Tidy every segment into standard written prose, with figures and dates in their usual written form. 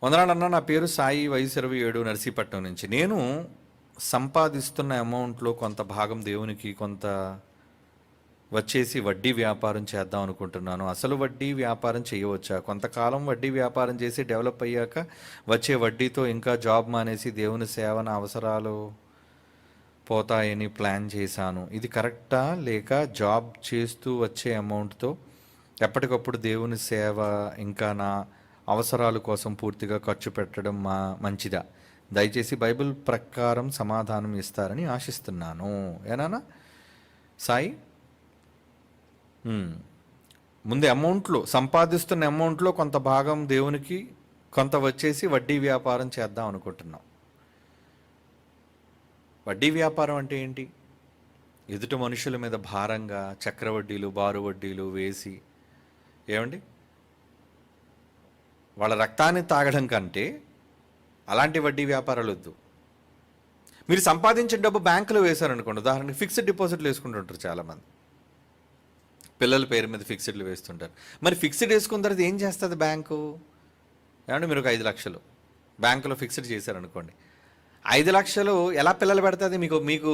వందనాలన్నా. నా పేరు సాయి, వయసు 27, నర్సీపట్నం నుంచి. నేను సంపాదిస్తున్న అమౌంట్లో కొంత భాగం దేవునికి, కొంత వచ్చేసి వడ్డీ వ్యాపారం చేద్దాం అనుకుంటున్నాను. అసలు వడ్డీ వ్యాపారం చేయవచ్చా? కొంతకాలం వడ్డీ వ్యాపారం చేసి డెవలప్ అయ్యాక వచ్చే వడ్డీతో ఇంకా జాబ్ మానేసి దేవుని సేవన అవసరాలు పోతాయని ప్లాన్ చేశాను. ఇది కరెక్టా? లేక జాబ్ చేస్తూ వచ్చే అమౌంట్తో ఎప్పటికప్పుడు దేవుని సేవ ఇంకా నా అవసరాల కోసం పూర్తిగా ఖర్చు పెట్టడం మంచిదా? దయచేసి బైబిల్ ప్రకారం సమాధానం ఇస్తారని ఆశిస్తున్నాను. ఏనా సాయి? ముందు అమౌంట్లో, సంపాదిస్తున్న అమౌంట్లో కొంత భాగం దేవునికి, కొంత వచ్చేసి వడ్డీ వ్యాపారం చేద్దాం అనుకుంటున్నాం. వడ్డీ వ్యాపారం అంటే ఏంటి? ఎదుటి మనుషుల మీద భారంగా చక్రవడ్డీలు, బారు వడ్డీలు వేసి, ఏమండి, వాళ్ళ రక్తాన్ని తాగడం కంటే అలాంటి వడ్డీ వ్యాపారాలు వద్దు. మీరు సంపాదించిన డబ్బు బ్యాంకులో వేశారనుకోండి, ఉదాహరణకి ఫిక్స్డ్ డిపాజిట్లు వేసుకుంటుంటారు చాలామంది. పిల్లల పేరు మీద ఫిక్స్డ్లు వేస్తుంటారు. మరి ఫిక్స్డ్ వేసుకున్న తర్వాత ఏం చేస్తుంది బ్యాంకు? ఏమంటే మీరు ఒక 5 లక్షలు బ్యాంకులో ఫిక్స్డ్ చేశారనుకోండి, 5 లక్షలు ఎలా పిల్లలు పెడుతుంది? మీకు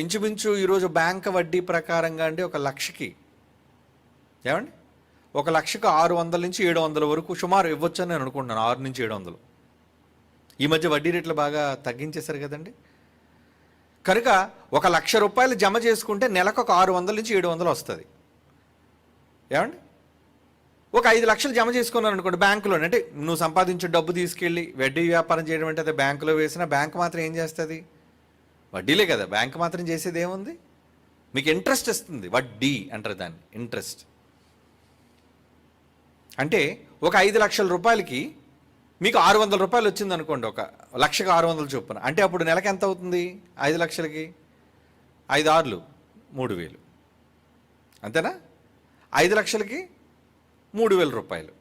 ఇంచుమించు ఈరోజు బ్యాంక్ వడ్డీ ప్రకారంగా అంటే 1 లక్షకి, ఏమండి, 1 లక్షకు 600 నుంచి 700 వరకు సుమారు ఇవ్వచ్చు అని నేను అనుకుంటున్నాను. 6 నుంచి 700. ఈ మధ్య వడ్డీ రేట్లు బాగా తగ్గించేశారు కదండి. కనుక 1 లక్ష రూపాయలు జమ చేసుకుంటే నెలకు ఒక 600 నుంచి 700 వస్తుంది. ఏమండి, ఒక 5 లక్షలు జమ చేసుకున్నాను అనుకోండి బ్యాంకులో, అంటే నువ్వు సంపాదించే డబ్బు తీసుకెళ్ళి వడ్డీ వ్యాపారం చేయడం అంటే అదే బ్యాంకులో వేసినా బ్యాంకు మాత్రం ఏం చేస్తుంది? వడ్డీలే కదా. బ్యాంకు మాత్రం చేసేది ఏముంది? మీకు ఇంట్రెస్ట్ ఇస్తుంది. వడ్డీ అంటారు దాన్ని, ఇంట్రెస్ట్. అంటే ఒక 5 లక్షల రూపాయలకి మీకు 600 రూపాయలు వచ్చింది అనుకోండి, 1 లక్షకు 600 చొప్పున. అంటే అప్పుడు నెలకి ఎంత అవుతుంది? 5 లక్షలకి 5 6లు 3000, అంతేనా? 5 లక్షలకి 3000 రూపాయలు.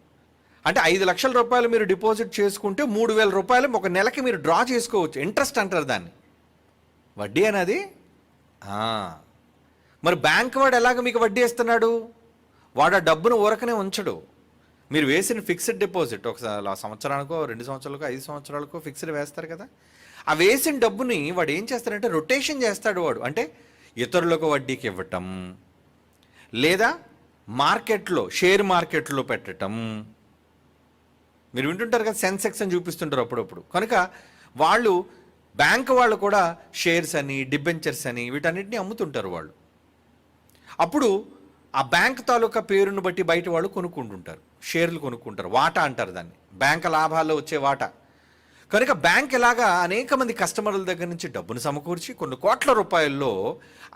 అంటే 5 లక్షల రూపాయలు మీరు డిపాజిట్ చేసుకుంటే 3000 రూపాయలు ఒక నెలకి మీరు డ్రా చేసుకోవచ్చు. ఇంట్రెస్ట్ అంటారు దాన్ని, వడ్డీ అనేది. మరి బ్యాంక్ వాడు ఎలాగ మీకు వడ్డీ ఇస్తున్నాడు? వాడు ఆ డబ్బును ఊరకనే ఉంచడు. మీరు వేసిన ఫిక్స్డ్ డిపాజిట్ ఒక సంవత్సరానికో, 2 సంవత్సరాలకో, 5 సంవత్సరాలకో ఫిక్స్డ్ వేస్తారు కదా. ఆ వేసిన డబ్బుని వాడు ఏం చేస్తాడంటే రొటేషన్ చేస్తాడు. వాడు అంటే ఇతరులకు వడ్డీకి ఇవ్వటం, లేదా మార్కెట్లో, షేర్ మార్కెట్లో పెట్టడం. మీరు వింటుంటారు కదా, సెన్సెక్స్ అని చూపిస్తుంటారు అప్పుడప్పుడు. కనుక వాళ్ళు, బ్యాంక్ వాళ్ళు కూడా షేర్స్ అని, డిబెంచర్స్ అని వీటన్నిటిని అమ్ముతుంటారు వాళ్ళు. అప్పుడు ఆ బ్యాంక్ తాలూకా పేరును బట్టి బయట వాళ్ళు కొనుక్కుంటుంటారు, షేర్లు కొనుక్కుంటారు. వాటా అంటారు దాన్ని, బ్యాంక్ లాభాల్లో వచ్చే వాటా. కనుక బ్యాంక్ ఇలాగా అనేక మంది కస్టమర్ల దగ్గర నుంచి డబ్బును సమకూర్చి కొన్ని కోట్ల రూపాయల్లో,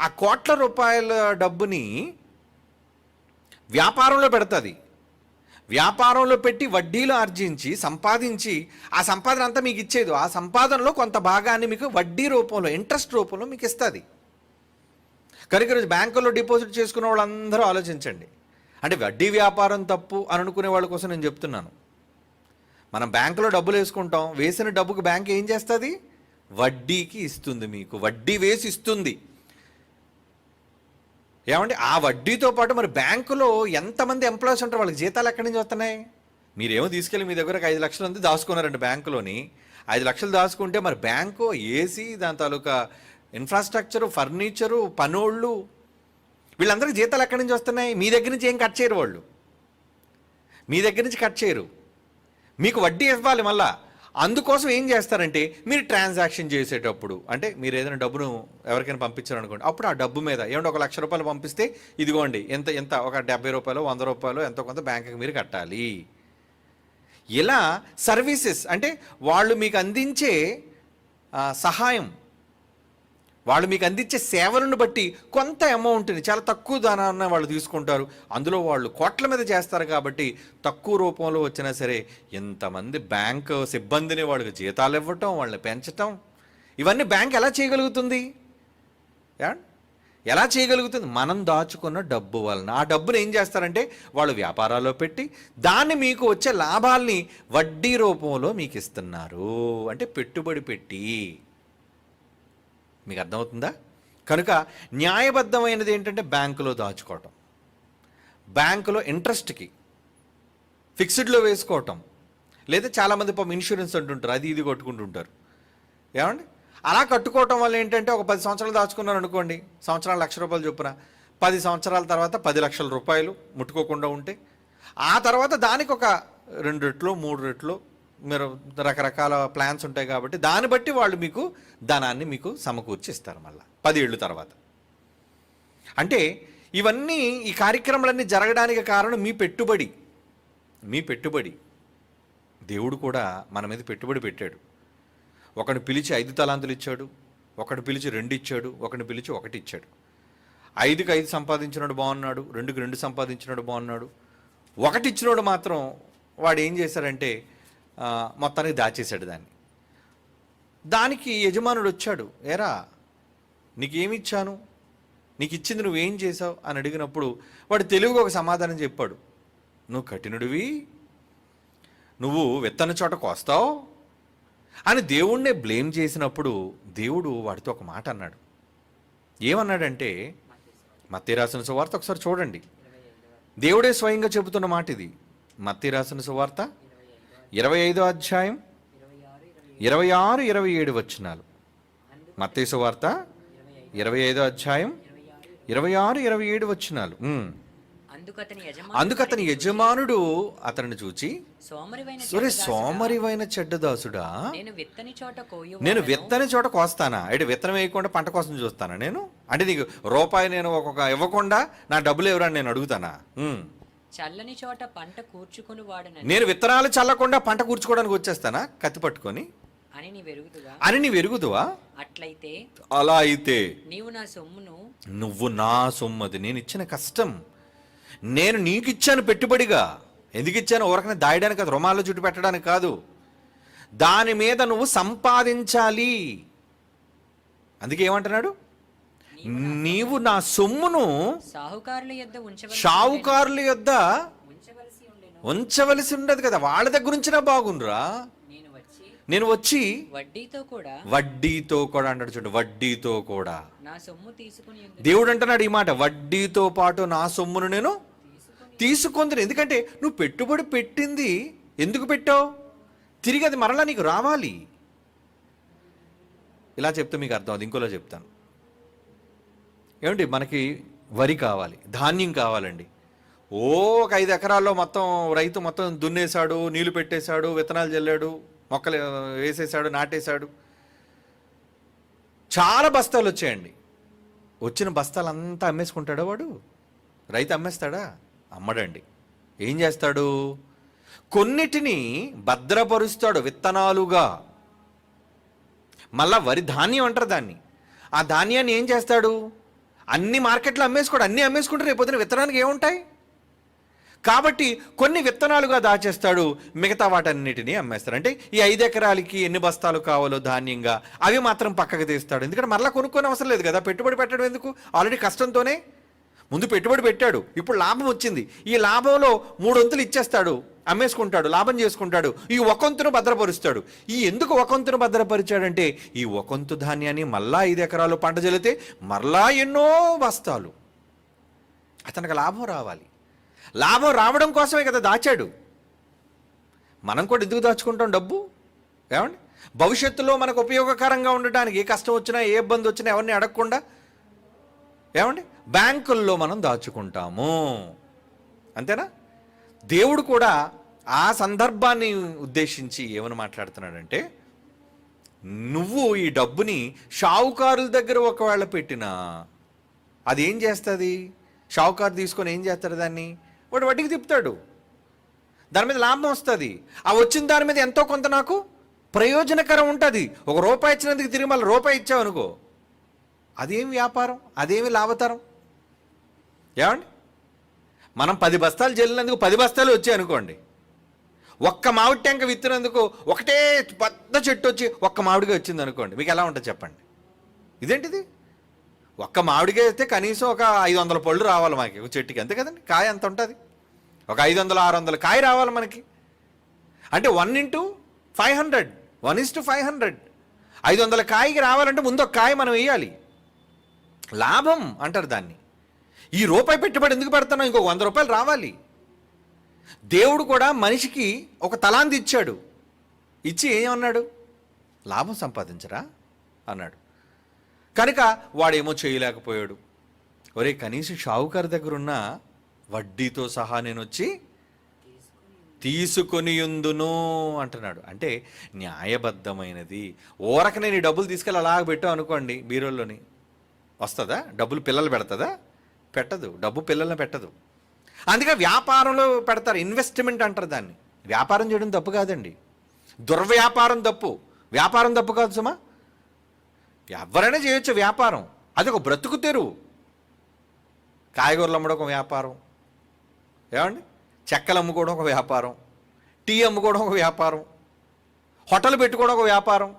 ఆ కోట్ల రూపాయల డబ్బుని వ్యాపారంలో పెడుతుంది. వ్యాపారంలో పెట్టి వడ్డీలు ఆర్జించి సంపాదించి ఆ సంపాదన అంతా మీకు ఇచ్చేది. ఆ సంపాదనలో కొంత భాగాన్ని మీకు వడ్డీ రూపంలో, ఇంట్రెస్ట్ రూపంలో మీకు ఇస్తుంది. కనుక ఈరోజు బ్యాంకుల్లో డిపాజిట్ చేసుకునే వాళ్ళందరూ ఆలోచించండి. అంటే వడ్డీ వ్యాపారం తప్పు అని అనుకునే వాళ్ళ కోసం నేను చెప్తున్నాను. మనం బ్యాంకులో డబ్బులు వేసుకుంటాం, వేసిన డబ్బుకి బ్యాంక్ ఏం చేస్తుంది? వడ్డీకి ఇస్తుంది. మీకు వడ్డీ వేసి ఇస్తుంది. ఏమంటే ఆ వడ్డీతో పాటు మరి బ్యాంకులో ఎంతమంది ఎంప్లాయీస్ ఉంటారు, వాళ్ళకి జీతాలు ఎక్కడి నుంచి వస్తున్నాయి? మీరేమో తీసుకెళ్ళి మీ దగ్గర 5 లక్షలు ఉంది దాచుకున్నారండి బ్యాంకులోని. 5 లక్షలు దాచుకుంటే మరి బ్యాంకు ఏసీ, దాని తాలూకా ఇన్ఫ్రాస్ట్రక్చరు, ఫర్నిచరు, పనోళ్ళు, వీళ్ళందరికీ జీతాలు ఎక్కడి నుంచి వస్తున్నాయి? మీ దగ్గర నుంచి ఏం కట్ చేయరు వాళ్ళు. మీ దగ్గర నుంచి కట్ చేయరు, మీకు వడ్డీ ఇవ్వాలి మళ్ళా. అందుకోసం ఏం చేస్తారంటే మీరు ట్రాన్సాక్షన్ చేసేటప్పుడు, అంటే మీరు ఏదైనా డబ్బును ఎవరికైనా పంపించారనుకోండి, అప్పుడు ఆ డబ్బు మీద ఏమంటే 1 లక్ష రూపాయలు పంపిస్తే ఇదిగోండి ఎంత ఒక 70 రూపాయలు, 100 రూపాయలు ఎంతో కొంత బ్యాంకుకి మీరు కట్టాలి. ఇలా సర్వీసెస్ అంటే వాళ్ళు మీకు అందించే సహాయం, వాళ్ళు మీకు అందించే సేవలను బట్టి కొంత అమౌంట్ని, చాలా తక్కువ ధనాన్ని వాళ్ళు తీసుకుంటారు. అందులో వాళ్ళు కోట్ల మీద చేస్తారు కాబట్టి తక్కువ రూపంలో వచ్చినా సరే ఎంతమంది బ్యాంకు సిబ్బందిని వాళ్ళకి జీతాలు ఇవ్వటం, వాళ్ళని పెంచటం, ఇవన్నీ బ్యాంక్ ఎలా చేయగలుగుతుంది? ఎలా చేయగలుగుతుంది? మనం దాచుకున్న డబ్బు వలన. ఆ డబ్బును ఏం చేస్తారంటే వాళ్ళు వ్యాపారాల్లో పెట్టి దాన్ని మీకు వచ్చే లాభాల్ని వడ్డీ రూపంలో మీకు ఇస్తున్నారు. అంటే పెట్టుబడి పెట్టి. మీకు అర్థమవుతుందా? కనుక న్యాయబద్ధమైనది ఏంటంటే బ్యాంకులో దాచుకోవటం, బ్యాంకులో ఇంట్రెస్ట్కి ఫిక్స్డ్లో వేసుకోవటం, లేదా చాలామంది పాపం ఇన్సూరెన్స్ అంటుంటారు, అది ఇది కొట్టుకుంటుంటారు. ఏమండి, అలా కట్టుకోవటం వల్ల ఏంటంటే ఒక 10 సంవత్సరాలు దాచుకున్నారు అనుకోండి, సంవత్సరాలు ₹1,00,000 చొప్పున, 10 సంవత్సరాల తర్వాత 10 లక్షల రూపాయలు ముట్టుకోకుండా ఉంటే, ఆ తర్వాత దానికి ఒక 2 రెట్లు 3 రెట్లు మీరు రకరకాల ప్లాన్స్ ఉంటాయి కాబట్టి దాన్ని బట్టి వాళ్ళు మీకు ధనాన్ని మీకు సమకూర్చి ఇస్తారు మళ్ళీ 10 ఏళ్ళు తర్వాత. అంటే ఇవన్నీ, ఈ కార్యక్రమాలన్నీ జరగడానికి కారణం మీ పెట్టుబడి. దేవుడు కూడా మన మీద పెట్టుబడి పెట్టాడు. ఒకడు పిలిచి 5 తలాంతులు ఇచ్చాడు, ఒకడు పిలిచి 2 ఇచ్చాడు, ఒకడిని పిలిచి 1 ఇచ్చాడు. 5కి 5 సంపాదించినాడు బాగున్నాడు, 2కి 2 సంపాదించినాడు బాగున్నాడు. 1 ఇచ్చినోడు మాత్రం వాడు ఏం చేశాడంటే మొత్తానికి దాచేశాడు దాన్ని. దానికి యజమానుడు వచ్చాడు, ఏరా నీకేమి ఇచ్చాను, నీకు ఇచ్చింది నువ్వేం చేసావు అని అడిగినప్పుడు వాడు తెలివిగా ఒక సమాధానం చెప్పాడు, నువ్వు కఠినుడివి, నువ్వు విత్తన చోట కోస్తావు అని దేవుణ్ణే బ్లేమ్ చేసినప్పుడు దేవుడు వాడితో ఒక మాట అన్నాడు. ఏమన్నాడంటే, మత్తయి రాసిన సువార్త ఒకసారి చూడండి, దేవుడే స్వయంగా చెబుతున్న మాట ఇది. మత్తయి రాసిన సువార్త 25వ అధ్యాయం 26, 27 వచనాలు. మత్తయి సువార్త 25వ అధ్యాయం 26, 27 వచనాలు. అందుకతని యజమానుడు అతన్ని చూచి, సోమరివైన చెడ్డదాసుడా, నేను విత్తని చోట కోస్తానా? అంటే విత్తనం వేయకుండా పంట కోసం చూస్తానా నేను? అంటే నీకు రూపాయి నేను ఒక్కొక్క ఇవ్వకుండా నా డబ్బులు ఎవరని నేను అడుగుతానా? చల్లని చోట పంట కూర్చుకొని వాడన నేను విత్తనాలు చల్లకుండా పంట కూర్చుకోవడానికి వచ్చేస్తానా కత్తి పట్టుకొని అని నీ వెరుగుదువా? అట్లయితే, అలా అయితే నువ్వు నా సొమ్మది, నేను ఇచ్చిన కష్టం, నేను నీకు ఇచ్చాను పెట్టుబడిగా. ఎందుకు ఇచ్చాను? ఊరకనే దాయడానికి కాదు, రుమాల్లో చుట్టు పెట్టడానికి కాదు, దాని మీద నువ్వు సంపాదించాలి. అందుకే ఏమంటున్నాడు, నీవు నా సొమ్మును షావుకారుల యొద్ద ఉంచవలసి ఉండదు కదా, వాళ్ళ దగ్గర ఉంచినా బాగుండ్రా. నేను వచ్చి వడ్డీతో కూడా అంటాడు చూడు, వడ్డీతో కూడా. దేవుడు అంటున్నాడు ఈ మాట, వడ్డీతో పాటు నా సొమ్మును నేను తీసుకుంది. ఎందుకంటే నువ్వు పెట్టుబడి పెట్టింది ఎందుకు పెట్టావు? తిరిగి అది మరలా నీకు రావాలి. ఇలా చెప్తే మీకు అర్థం అవుతుంది. ఇంకోలా చెప్తాను. ఏమండి, మనకి వరి కావాలి, ధాన్యం కావాలండి. ఒక 5 ఎకరాల్లో మొత్తం రైతు మొత్తం దున్నేశాడు, నీళ్లు పెట్టేశాడు, విత్తనాలు చల్లాడు, మొక్కలు వేసేసాడు, నాటేశాడు, చాలా బస్తాలు వచ్చాయండి. వచ్చిన బస్తాలంతా అమ్మేసుకుంటాడా వాడు? రైతు అమ్మేస్తాడా? అమ్మడండి. ఏం చేస్తాడు? కొన్నిటిని భద్రపరుస్తాడు విత్తనాలుగా. మళ్ళా వరి ధాన్యం అంటారు దాన్ని. ఆ ధాన్యాన్ని ఏం చేస్తాడు? అన్ని మార్కెట్లో అమ్మేసుకోడు, అన్నీ అమ్మేసుకుంటే రేపొద్దున విత్తనానికి ఏముంటాయి? కాబట్టి కొన్ని విత్తనాలుగా దాచేస్తాడు, మిగతా వాటన్నిటినీ అమ్మేస్తాడు. అంటే ఈ 5 ఎకరాలకి ఎన్ని బస్తాలు కావాలో ధాన్యంగా అవి మాత్రం పక్కకు తీస్తాడు. ఎందుకంటే మరలా కొనుక్కొని అవసరం లేదు కదా, పెట్టుబడి పెట్టడం ఎందుకు? ఆల్రెడీ కష్టంతోనే ముందు పెట్టుబడి పెట్టాడు, ఇప్పుడు లాభం వచ్చింది, ఈ లాభంలో 3 వంతులు ఇచ్చేస్తాడు, అమ్మేసుకుంటాడు, లాభం చేసుకుంటాడు. ఈ 1 వంతును భద్రపరుస్తాడు. ఈ ఎందుకు 1 వంతును భద్రపరిచాడంటే, ఈ 1 వంతు ధాన్యాన్ని మళ్ళా 5 ఎకరాలు పంట జల్లితే మరలా ఎన్నో బస్తాలు, అతనికి లాభం రావాలి. లాభం రావడం కోసమే కదా దాచాడు. మనం కూడా ఎందుకు దాచుకుంటాం డబ్బు? ఏమండి, భవిష్యత్తులో మనకు ఉపయోగకరంగా ఉండటానికి, ఏ కష్టం వచ్చినా ఏ ఇబ్బంది వచ్చినా ఎవరిని అడగకుండా, ఏమండి, బ్యాంకుల్లో మనం దాచుకుంటాము. అంతేనా? దేవుడు కూడా ఆ సందర్భాన్ని ఉద్దేశించి ఏమని మాట్లాడుతున్నాడంటే, నువ్వు ఈ డబ్బుని షావుకారుల దగ్గర ఒకవేళ పెట్టినా అది ఏం చేస్తుంది? షావుకారు తీసుకొని ఏం చేస్తాడు? దాన్ని వాడు వడ్డీకి తిప్పుతాడు, దాని మీద లాభం వస్తుంది. ఆ వచ్చిన దాని మీద ఎంతో కొంత నాకు ప్రయోజనకరం ఉంటుంది. ₹1 ఇచ్చినందుకు తిరిగి మళ్ళీ ₹1 ఇచ్చావు అనుకో, అదేమి వ్యాపారం, అదేమి లాభతరం? ఏమండి, మనం 10 బస్తాలు జల్లినందుకు 10 బస్తాలు వచ్చాయి అనుకోండి, ఒక్క మామిడి ట్యాంక్ విత్తినందుకు ఒకటే పెద్ద చెట్టు వచ్చి ఒక్క మామిడిగా వచ్చింది అనుకోండి, మీకు ఎలా ఉంటుంది చెప్పండి? ఇదేంటిది? ఒక్క మామిడిగా అయితే కనీసం ఒక 500 పళ్ళు రావాలి మనకి ఒక చెట్టుకి, అంతే కదండి. కాయ ఎంత ఉంటుంది? ఒక 500, 600 కాయ రావాలి మనకి. అంటే 1 × 500, 1:500. 500 కాయకి రావాలంటే ముందు ఒక కాయ మనం వేయాలి. లాభం అంటారు దాన్ని. ఈ ₹1 పెట్టుబడి ఎందుకు పెడుతున్నాం? ఇంకొక ₹100 రావాలి. దేవుడు కూడా మనిషికి ఒక తలాంతి ఇచ్చాడు. ఇచ్చి ఏమన్నాడు? లాభం సంపాదించరా అన్నాడు. కనుక వాడేమో చేయలేకపోయాడు. ఒరే, కనీసం షావుకారు దగ్గర ఉన్న వడ్డీతో సహా నేను వచ్చి తీసుకొనియుందును అంటున్నాడు. అంటే న్యాయబద్ధమైనది. ఊరకనే నీ డబ్బులు తీసుకెళ్ళి అలాగ పెట్టావు అనుకోండి బీరోల్లోని, వస్తుందా? డబ్బులు పిల్లలు పెడతదా? పెట్టదు. డబ్బు పిల్లల్ని పెట్టదు. అందుకే వ్యాపారంలో పెడతారు, ఇన్వెస్ట్మెంట్ అంటారు దాన్ని. వ్యాపారం చేయడం తప్పు కాదండి, దుర్వ్యాపారం తప్పు. వ్యాపారం తప్పు కాదు సుమా. ఎవరైనా చేయొచ్చు వ్యాపారం, అది ఒక బ్రతుకు తెరువు. కాయగూరలు అమ్మడం ఒక వ్యాపారం, ఏమండి, చెక్కలు అమ్ముకోవడం ఒక వ్యాపారం, టీ అమ్ముకోవడం ఒక వ్యాపారం, హోటల్ పెట్టుకోవడం ఒక వ్యాపారం.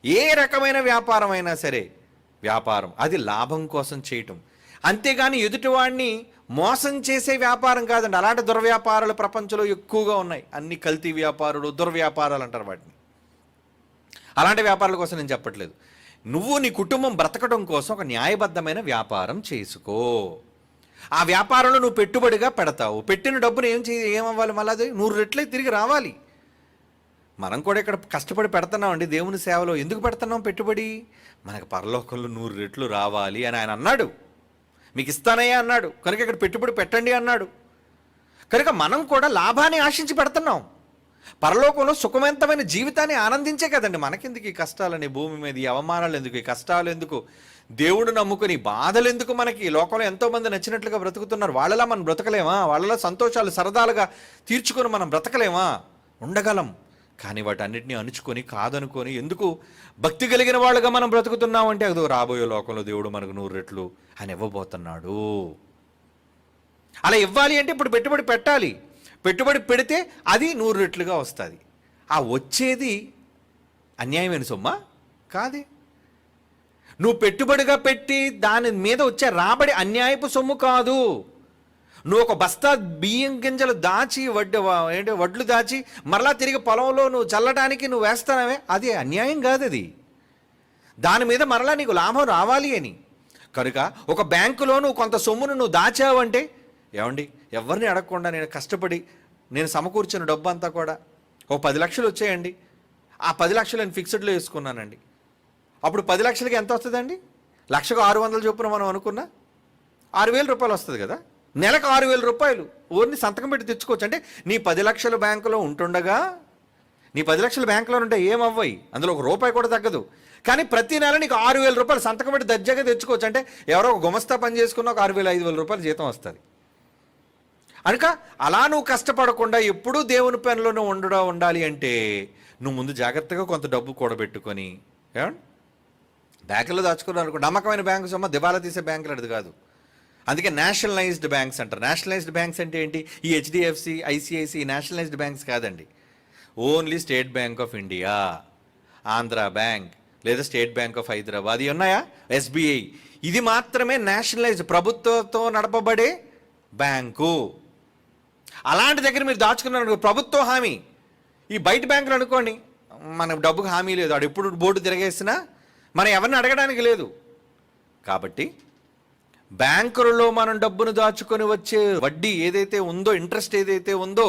ఏ రకమైన వ్యాపారం అయినా సరే వ్యాపారం, అది లాభం కోసం చేయటం. అంతేగాని ఎదుటివాడిని మోసం చేసే వ్యాపారం కాదండి. అలాంటి దుర్వ్యాపారాలు ప్రపంచంలో ఎక్కువగా ఉన్నాయి. అన్ని కల్తీ వ్యాపారులు, దుర్వ్యాపారాలు అంటారు వాటిని. అలాంటి వ్యాపారాల కోసం నేను చెప్పట్లేదు. నువ్వు నీ కుటుంబం బ్రతకడం కోసం ఒక న్యాయబద్ధమైన వ్యాపారం చేసుకో. ఆ వ్యాపారంలో నువ్వు పెట్టుబడిగా పెడతావు. పెట్టిన డబ్బును ఏమవ్వాలి? మళ్ళీ అది 100 రెట్లే తిరిగి రావాలి. మనం కూడా ఇక్కడ కష్టపడి పెడుతున్నామండి దేవుని సేవలో. ఎందుకు పెడుతున్నాం పెట్టుబడి? మనకు పరలోకంలో 100 రెట్లు రావాలి అని ఆయన అన్నాడు. మీకు ఇస్తానయ్యా అన్నాడు, కనుక ఇక్కడ పెట్టుబడి పెట్టండి అన్నాడు. కనుక మనం కూడా లాభాన్ని ఆశించి పెడుతున్నాం. పరలోకంలో సుఖవంతమైన జీవితాన్ని ఆనందించే కదండి. మనకెందుకు ఈ కష్టాలని, భూమి మీద ఈ అవమానాలు ఎందుకు, ఈ కష్టాలు ఎందుకు, దేవుడు నమ్ముకుని బాధలు ఎందుకు? మనకి లోకంలో ఎంతోమంది నచ్చినట్లుగా బ్రతుకుతున్నారు. వాళ్ళలా మనం బ్రతకలేమా? వాళ్ళలో సంతోషాలు సరదాలుగా తీర్చుకొని మనం బ్రతకలేమా? ఉండగలం. కానీ వాటన్నిటిని అణుచుకొని కాదనుకొని ఎందుకు భక్తి కలిగిన వాళ్ళుగా మనం బ్రతుకుతున్నామంటే, అదో రాబోయే లోకంలో దేవుడు మనకు 100 రెట్లు అని ఇవ్వబోతున్నాడు. అలా ఇవ్వాలి అంటే ఇప్పుడు పెట్టుబడి పెట్టాలి. పెట్టుబడి పెడితే అది 100 రెట్లుగా వస్తుంది. ఆ వచ్చేది అన్యాయమైన సొమ్మా కాదే. నువ్వు పెట్టుబడిగా పెట్టి దాని మీద వచ్చే రాబడి అన్యాయపు సొమ్ము కాదు. నువ్వు ఒక బస్తా బియ్యం గింజలు దాచి వడ్లు దాచి మరలా తిరిగి పొలంలో నువ్వు చల్లడానికి నువ్వు వేస్తానవే, అది అన్యాయం కాదు. అది దాని మీద మరలా నీకు లాభం రావాలి అని. కనుక ఒక బ్యాంకులో నువ్వు కొంత సొమ్మును నువ్వు దాచావంటే, ఏమండి, ఎవరిని అడగకుండా నేను కష్టపడి నేను సమకూర్చిన డబ్బు అంతా కూడా ఒక 10 లక్షలు వచ్చాయండి. ఆ 10 లక్షలు నేను ఫిక్స్డ్లో వేసుకున్నానండి. అప్పుడు 10 లక్షలకి ఎంత వస్తుందండి? లక్షకు 600 చొప్పున మనం అనుకున్నా 6,000 రూపాయలు వస్తుంది కదా. నెలకు 6,000 రూపాయలు ఊరిని సంతకం పెట్టి తెచ్చుకోవచ్చు. అంటే నీ 10 లక్షలు బ్యాంకులో ఉంటుండగా, నీ 10 లక్షలు బ్యాంకులో ఉంటే ఏమవ్వయి, అందులో ఒక రూపాయి కూడా తగ్గదు. కానీ ప్రతి నెల నీకు 6,000 రూపాయలు సంతకం పెట్టి దర్జాగా తెచ్చుకోవచ్చు. అంటే ఎవరో ఒక గుమస్తా పని చేసుకున్న ఒక 6,000-5,000 రూపాయలు జీతం వస్తుంది. కనుక అలా నువ్వు కష్టపడకుండా ఎప్పుడూ దేవుని పనిలోనే ఉండాలి అంటే నువ్వు ముందు జాగ్రత్తగా కొంత డబ్బు కూడబెట్టుకొని, ఏమండి, బ్యాంకులో దాచుకున్నావు అనుకో. నమ్మకమైన బ్యాంకు సొమ్మ దివాలా తీసే బ్యాంకులు అది కాదు. అందుకే నేషనలైజ్డ్ బ్యాంక్స్ అంటారు. నేషనలైజ్డ్ బ్యాంక్స్ అంటే ఏంటి? ఈ హెచ్డిఎఫ్సి, ఐసిఐసి నేషనలైజ్డ్ బ్యాంక్స్ కాదండి. Only state bank of India, Andhra bank లేదా స్టేట్ బ్యాంక్ ఆఫ్ హైదరాబాద్ ఇవి ఉన్నాయా, ఎస్బీఐ, ఇది మాత్రమే నేషనలైజ్డ్, ప్రభుత్వంతో నడపబడే బ్యాంకు. అలాంటి దగ్గర మీరు దాచుకున్నారు ప్రభుత్వ హామీ. ఈ బయట బ్యాంకులు అనుకోండి, మన డబ్బుకు హామీ లేదు. వాడు ఎప్పుడు బోర్డు తిరగేసినా మనం ఎవరిని అడగడానికి లేదు. కాబట్టి బ్యాంకులలో మనం డబ్బును దాచుకొని వచ్చే వడ్డీ ఏదైతే ఉందో, ఇంట్రెస్ట్ ఏదైతే ఉందో,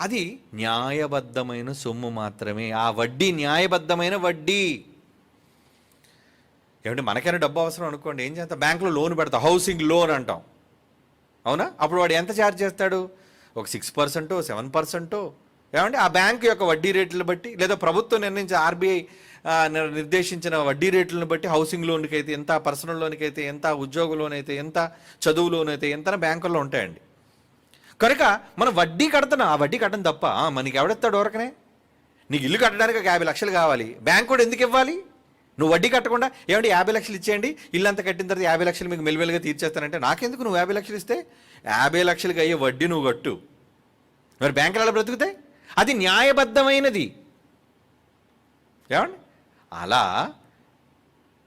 అది న్యాయబద్ధమైన సొమ్ము మాత్రమే. ఆ వడ్డీ న్యాయబద్ధమైన వడ్డీ. ఏమంటే మనకైనా డబ్బు అవసరం అనుకోండి, ఏం చేస్తాం? బ్యాంకులో లోన్ పెడతాం, హౌసింగ్ లోన్ అంటాం, అవునా? అప్పుడు వాడు ఎంత ఛార్జ్ చేస్తాడు? ఒక 6%, 7%. ఏమంటే ఆ బ్యాంకు యొక్క వడ్డీ రేట్లను బట్టి, లేదా ప్రభుత్వం నిర్ణయించిన ఆర్బీఐ నిర్దేశించిన వడ్డీ రేట్లను బట్టి హౌసింగ్ లోన్కి అయితే ఎంత, పర్సనల్ లోన్కి అయితే ఎంత, ఉద్యోగ లోన్ అయితే ఎంత, చదువు లోన్ అయితే ఎంత బ్యాంకుల్లో ఉంటాయండి. కనుక మనం వడ్డీ కడుతున్నాం. ఆ వడ్డీ కట్టడం తప్ప మనకి ఎవడెత్తాడు ఊరకనే? నీకు ఇల్లు కట్టడానికి ఒక 50 లక్షలు కావాలి, బ్యాంక్ కూడా ఎందుకు ఇవ్వాలి? నువ్వు వడ్డీ కట్టకుండా ఏమంటే 50 లక్షలు ఇచ్చేయండి, ఇల్లు అంతా కట్టిన తర్వాత 50 లక్షలు మీకు మెల్లిమెల్లిగా తీర్చేస్తానంటే నాకెందుకు? నువ్వు 50 లక్షలు ఇస్తే 50 లక్షలకి అయ్యే వడ్డీ నువ్వు కట్టు. మరి బ్యాంకులు అలా బ్రతుకుతాయి. అది న్యాయబద్ధమైనది. ఏమండి, అలా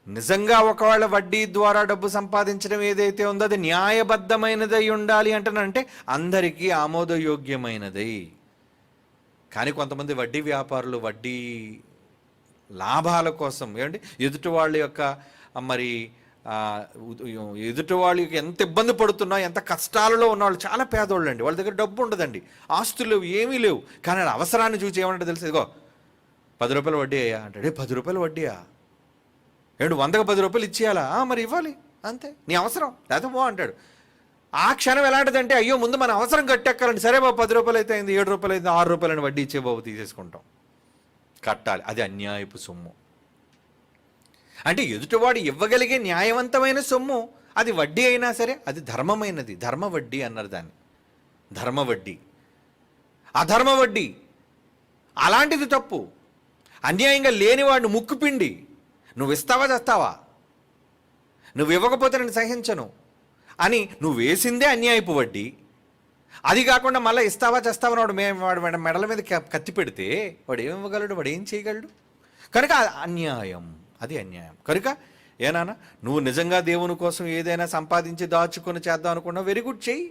నిజంగా ఒకవేళ వడ్డీ ద్వారా డబ్బు సంపాదించడం ఏదైతే ఉందో అది న్యాయబద్ధమైనదై ఉండాలి అంటానంటే అందరికీ ఆమోదయోగ్యమైనది. కానీ కొంతమంది వడ్డీ వ్యాపారులు వడ్డీ లాభాల కోసం, ఏమండి, ఎదుటి వాళ్ళ యొక్క మరి ఎదుటి వాళ్ళకి ఎంత ఇబ్బంది పడుతున్నా, ఎంత కష్టాలలో ఉన్నవాళ్ళు చాలా పేదోళ్ళు అండి. వాళ్ళ దగ్గర డబ్బు ఉండదండి, ఆస్తులు లేవు, ఏమీ లేవు. కానీ ఆ అవసరాన్ని చూసి ఏమంటే తెలుసు, ఇదిగో 10 రూపాయలు వడ్డీ అయ్యా అంటాడు. 10 రూపాయలు వడ్డీయా? ఏడు 100కి 10 రూపాయలు ఇచ్చేయాలా? మరి ఇవ్వాలి అంతే, నీ అవసరం, లేకపోతే పో అంటాడు. ఆ క్షణం ఎలాంటిదంటే, అయ్యో ముందు మన అవసరం కట్టెక్కాలండి. సరే బాబు 10 రూపాయలు అయితే అయింది, 7 రూపాయలు అయింది, 6 రూపాయలని వడ్డీ ఇచ్చే బాబు తీసేసుకుంటాం. కట్టాలి, అది అన్యాయపు సొమ్ము. అంటే ఎదుటివాడు ఇవ్వగలిగే న్యాయవంతమైన సొమ్ము అది వడ్డీ అయినా సరే అది ధర్మమైనది. ధర్మ వడ్డీ అన్నారు దాన్ని, ధర్మ వడ్డీ. అధర్మ వడ్డీ అలాంటిది తప్పు. అన్యాయంగా లేనివాడిని ముక్కుపిండి నువ్వు ఇస్తావా చేస్తావా, నువ్వు ఇవ్వకపోతే నేను సహించను అని నువ్వు వేసిందే అన్యాయపు వడ్డీ. అది కాకుండా మళ్ళీ ఇస్తావా చేస్తావా వాడు వాడు మెడల మీద కత్తి పెడితే వాడు ఏమి ఇవ్వగలడు, వాడు ఏం చేయగలడు? కనుక అన్యాయం, అది అన్యాయం. కనుక ఏనానా నువ్వు నిజంగా దేవుని కోసం ఏదైనా సంపాదించి దాచుకొని చేద్దాం అనుకున్నావు, వెరీ గుడ్, చెయ్యి.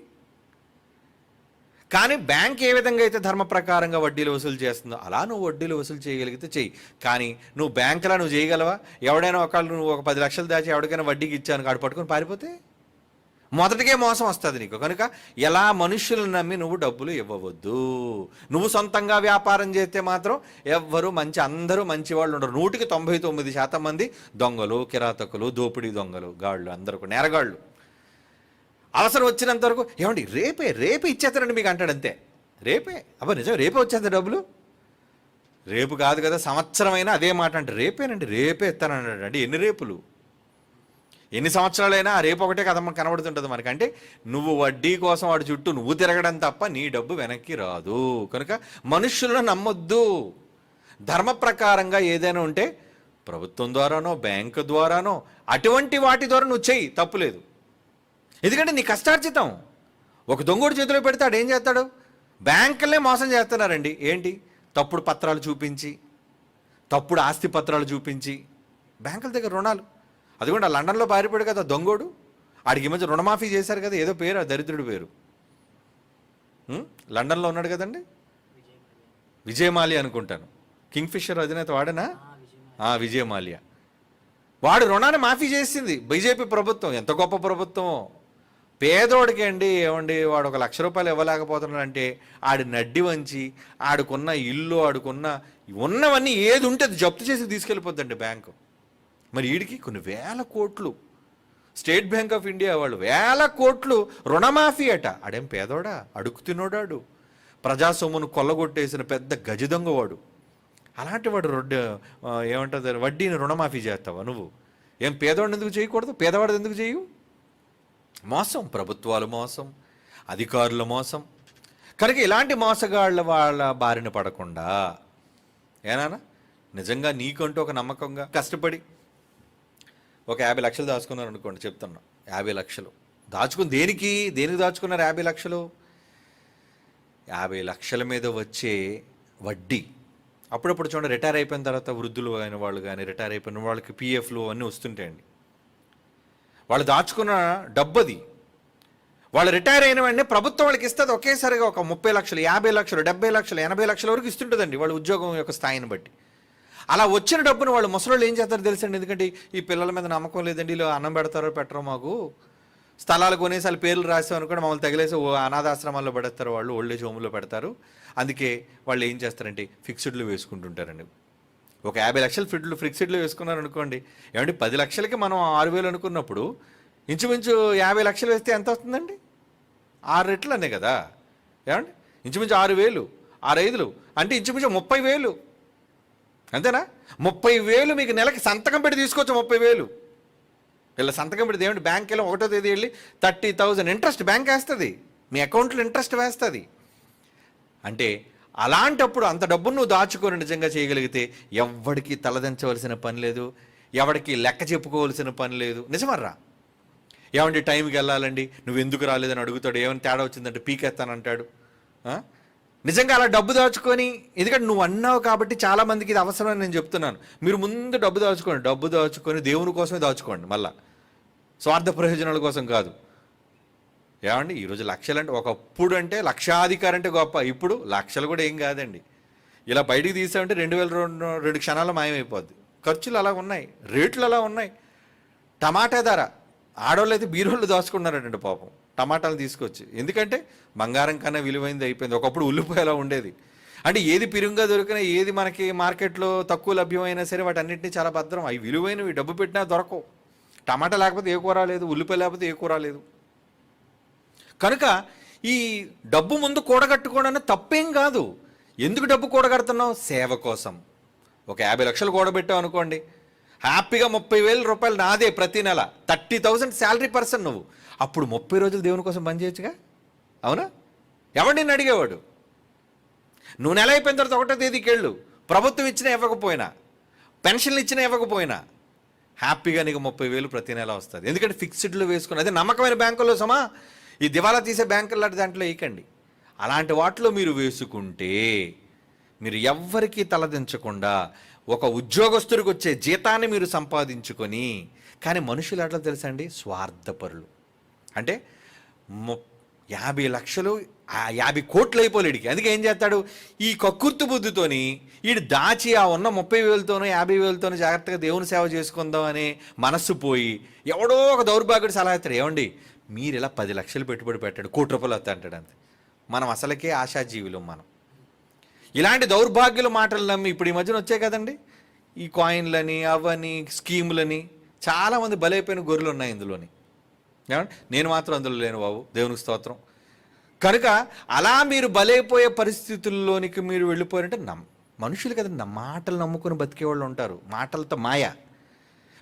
కానీ బ్యాంక్ ఏ విధంగా అయితే ధర్మ ప్రకారంగా వడ్డీలు వసూలు చేస్తుందో అలా నువ్వు వడ్డీలు వసూలు చేయగలిగితే చెయ్యి. కానీ నువ్వు బ్యాంకులా నువ్వు చేయగలవా? ఎవడైనా ఒకళ్ళు నువ్వు ఒక 10 లక్షలు దాచి ఎవరికైనా వడ్డీకి ఇచ్చాను కాడు పట్టుకొని పారిపోతే మొదటికే మోసం వస్తుంది నీకు. కనుక ఎలా మనుషులను నమ్మి నువ్వు డబ్బులు ఇవ్వవద్దు. నువ్వు సొంతంగా వ్యాపారం చేస్తే మాత్రం ఎవ్వరు అందరూ మంచి వాళ్ళు ఉండరు. 100కి 99% మంది దొంగలు, కిరాతకులు, దోపిడీ దొంగలు, గాళ్ళు, అందరూ నేరగాళ్ళు. అవసరం వచ్చినంత వరకు ఏమండి రేపే ఇచ్చేస్తారండి మీకు అంటాడు, అంతే. రేపే, అబ్బా నిజం రేపే వచ్చేస్తారు డబ్బులు. రేపు కాదు కదా, సంవత్సరమైనా అదే మాట అంటే రేపేనండి, రేపే ఇస్తానంటాడు. అంటే ఎన్ని రేపులు, ఎన్ని సంవత్సరాలైనా ఆ రేపు ఒకటే కథ కనబడుతుంటుంది మనకి. అంటే నువ్వు వడ్డీ కోసం వాడి చుట్టూ నువ్వు తిరగడం తప్ప నీ డబ్బు వెనక్కి రాదు. కనుక మనుషులను నమ్మొద్దు. ధర్మ ప్రకారంగా ఏదైనా ఉంటే ప్రభుత్వం ద్వారానో బ్యాంకు ద్వారానో అటువంటి వాటి ద్వారా నువ్వు చెయ్యి, తప్పులేదు. ఎందుకంటే నీ కష్టార్జితం. ఒక దొంగోడు చేతిలో పెడితే ఆడు ఏం చేస్తాడు? బ్యాంకులనే మోసం చేస్తున్నారండి. ఏంటి? తప్పుడు పత్రాలు చూపించి, తప్పుడు ఆస్తి పత్రాలు చూపించి బ్యాంకుల దగ్గర రుణాలు. అది కూడా లండన్లో పారిపోయాడు కదా దొంగోడు, ఆడికి ఈ మధ్య రుణమాఫీ చేశారు కదా, ఏదో పేరు, దరిద్రుడి పేరు. లండన్లో ఉన్నాడు కదండి, విజయమాల్యా అనుకుంటాను. కింగ్ఫిషర్ అధినేత వాడనా? విజయమాల్యా. వాడు రుణాన్ని మాఫీ చేసింది బీజేపీ ప్రభుత్వం. ఎంత గొప్ప ప్రభుత్వం! పేదోడికి అండి ఏమండి, వాడు 1 లక్ష రూపాయలు ఇవ్వలేకపోతున్నాడంటే ఆడి నడ్డి వంచి ఆడుకున్న ఇల్లు, ఆడుకున్న ఉన్నవన్నీ ఏది ఉంటే అది జప్తు చేసి తీసుకెళ్ళిపోద్దండి బ్యాంకు. మరి వీడికి కొన్ని వేల కోట్లు, స్టేట్ బ్యాంక్ ఆఫ్ ఇండియా వాళ్ళు 1000 కోట్లు రుణమాఫీ అట. ఆడేం పేదోడా? అడుగు తినోడాడు, ప్రజాసొమ్మును కొల్లగొట్టేసిన పెద్ద గజదొంగవాడు. అలాంటి వాడు ఏమంటుంది వడ్డీని రుణమాఫీ చేస్తావా నువ్వు? ఏం పేదవాడిని ఎందుకు చేయకూడదు? పేదవాడు ఎందుకు చేయు? మోసం, ప్రభుత్వాలు మోసం, అధికారుల మోసం. కనుక ఇలాంటి మోసగాళ్ళ వాళ్ళ బారిన పడకుండా ఏనానా నిజంగా నీకంటూ ఒక నమ్మకంగా కష్టపడి ఒక 50 లక్షలు దాచుకున్నారు అనుకోండి, చెప్తున్నా 50 లక్షలు దాచుకుని దేనికి దాచుకున్నారు? 50 లక్షలు. 50 లక్షల మీద వచ్చే వడ్డీ అప్పుడప్పుడు చూడండి, రిటైర్ అయిపోయిన తర్వాత వృద్ధులు అయిన వాళ్ళు కానీ రిటైర్ అయిపోయిన వాళ్ళకి పిఎఫ్లు అన్నీ వస్తుంటాయండి. వాళ్ళు దాచుకున్న డబ్బు అది. వాళ్ళు రిటైర్ అయిన వెంటనే ప్రభుత్వం వాళ్ళకి ఇస్తుంది ఒకేసారిగా ఒక 30 లక్షలు, 50 లక్షలు, 70 లక్షలు, 80 లక్షల వరకు ఇస్తుంటుందండి వాళ్ళ ఉద్యోగం యొక్క స్థాయిని బట్టి. అలా వచ్చిన డబ్బును వాళ్ళు ముసలోళ్ళు ఏం చేస్తారో తెలుసండి. ఎందుకంటే ఈ పిల్లల మీద నమ్మకం లేదండి, వీళ్ళు అన్నం పెడతారో పెట్టరో, మాకు స్థలాలు కొనేసి వాళ్ళ పేర్లు రాసామనుకోండి మమ్మల్ని తగిలేసి అనాథాశ్రమాల్లో పెడతారు, వాళ్ళు ఓల్డేజ్ హోమ్లో పెడతారు. అందుకే వాళ్ళు ఏం చేస్తారంటే ఫిక్స్డ్లు వేసుకుంటుంటారండి. ఒక 50 లక్షలు ఫిక్స్డ్లు వేసుకున్నారు అనుకోండి, ఏమంటే 10 లక్షలకి మనం 6,000 అనుకున్నప్పుడు ఇంచుమించు 50 లక్షలు వేస్తే ఎంత వస్తుందండి? 6 రెట్లు అనే కదా. ఏమండి ఇంచుమించు 6,000, 6,500 అంటే ఇంచుమించు 30,000. అంతేనా? 30,000 మీకు నెలకి సంతకం పెట్టి తీసుకోవచ్చు. 30,000 ఇలా సంతకం పెడితే ఏమంటే బ్యాంక్ వెళ్ళి 1వ తేదీ వెళ్ళి 30,000 ఇంట్రెస్ట్ బ్యాంక్ వేస్తుంది, మీ అకౌంట్లో ఇంట్రెస్ట్ వేస్తుంది. అంటే అలాంటప్పుడు అంత డబ్బును నువ్వు దాచుకొని నిజంగా చేయగలిగితే ఎవరికి తలదించవలసిన పని లేదు, ఎవరికి లెక్క చెప్పుకోవాల్సిన పని లేదు. నిజమర్రా? ఏమండి టైంకి వెళ్ళాలండి, నువ్వు ఎందుకు రాలేదని అడుగుతాడు, ఏమైనా తేడా వచ్చిందంటే పీకెత్తానంటాడు. నిజంగా అలా డబ్బు దాచుకొని, ఎందుకంటే నువ్వు అన్నావు కాబట్టి చాలామందికి ఇది అవసరమని నేను చెప్తున్నాను. మీరు ముందు డబ్బు దాచుకొని దేవుని కోసమే దాచుకోండి, మళ్ళా స్వార్థ ప్రయోజనాల కోసం కాదు. ఏమండి ఈరోజు లక్షలంటే, ఒకప్పుడు అంటే లక్షాధికారి అంటే గొప్ప, ఇప్పుడు లక్షలు కూడా ఏం కాదండి. ఇలా బయటికి తీసామంటే 2,200 క్షణాల్లో మాయమైపోద్ది. ఖర్చులు అలా ఉన్నాయి, రేట్లు అలా ఉన్నాయి. టమాటా ధర, ఆడవాళ్ళు అయితే బీరోళ్ళు దాచుకున్నారటండి పాపం టమాటాలు తీసుకొచ్చి. ఎందుకంటే బంగారం కన్నా విలువైంది అయిపోయింది. ఒకప్పుడు ఉల్లిపాయలా ఉండేది. అంటే ఏది పిరుంగా దొరికినా, ఏది మనకి మార్కెట్లో తక్కువ లభ్యమైనా సరే వాటన్నిటిని చాలా భద్రం. అవి విలువైనవి, డబ్బు పెట్టినా దొరకవు. టమాటా లేకపోతే ఏ కూర లేదు, ఉల్లిపాయ లేకపోతే ఏ కూర లేదు. కనుక ఈ డబ్బు ముందు కూడగట్టుకోవడం తప్పేం కాదు. ఎందుకు డబ్బు కూడగడుతున్నావు? సేవ కోసం. ఒక 50 లక్షలు కూడబెట్టావు అనుకోండి, హ్యాపీగా 30,000 రూపాయలు నాదే ప్రతి నెల, 30,000 శాలరీ పర్సన్ నువ్వు. అప్పుడు 30 రోజులు దేవుని కోసం పని చేయొచ్చుగా. అవునా? ఎవడు నిన్ను అడిగేవాడు? నువ్వు నెల అయిపోయిన తర్వాత 1వ తేదీకి వెళ్ళు, ప్రభుత్వం ఇచ్చినా ఇవ్వకపోయినా, పెన్షన్లు ఇచ్చినా ఇవ్వకపోయినా హ్యాపీగా నీకు 30,000 ప్రతి నెల వస్తుంది. ఎందుకంటే ఫిక్స్డ్లో వేసుకుని, అదే నమ్మకమైన బ్యాంకుల్లో సమా, ఈ దివాలా తీసే బ్యాంకులు లాంటి దాంట్లో వేయకండి. అలాంటి వాటిలో మీరు వేసుకుంటే మీరు ఎవ్వరికీ తలదించకుండా ఒక ఉద్యోగస్తుడికి వచ్చే జీతాన్ని మీరు సంపాదించుకొని, కానీ మనుషులు ఎట్లా తెలుసా అండి? స్వార్థపరులు. అంటే 50 లక్షలు 50 కోట్లు అయిపోలేడికి. అందుకే ఏం చేస్తాడు? ఈ కక్కుర్తి బుద్ధితోని వీడు దాచి ఆ ఉన్న 30,000తోనో 50,000తోనో జాగ్రత్తగా దేవుని సేవ చేసుకుందాం అనే మనస్సు పోయి ఎవడో ఒక దౌర్భాగ్యుడు సలహా ఇస్తాడు, ఏమండి మీరు ఇలా 10 లక్షలు పెట్టుబడి పెట్టాడు, ₹1,00,00,000 వస్తా అంటాడు. అంతే. మనం అసలుకే ఆశాజీవులు. మనం ఇలాంటి దౌర్భాగ్యుల మాటలు నమ్మి ఇప్పుడు ఈ మధ్యన వచ్చాయి కదండి, ఈ కాయిన్లని అవని స్కీములని, చాలామంది బలైపోయిన గొర్రెలు ఉన్నాయి ఇందులోని. నేను మాత్రం అందులో లేను బాబు, దేవునికి స్తోత్రం. కనుక అలా మీరు బలైపోయే పరిస్థితుల్లోనికి మీరు వెళ్ళిపోయారంటే మనుషులు కదండి, మాటలు నమ్ముకొని బతికేవాళ్ళు ఉంటారు. మాటలతో మాయ.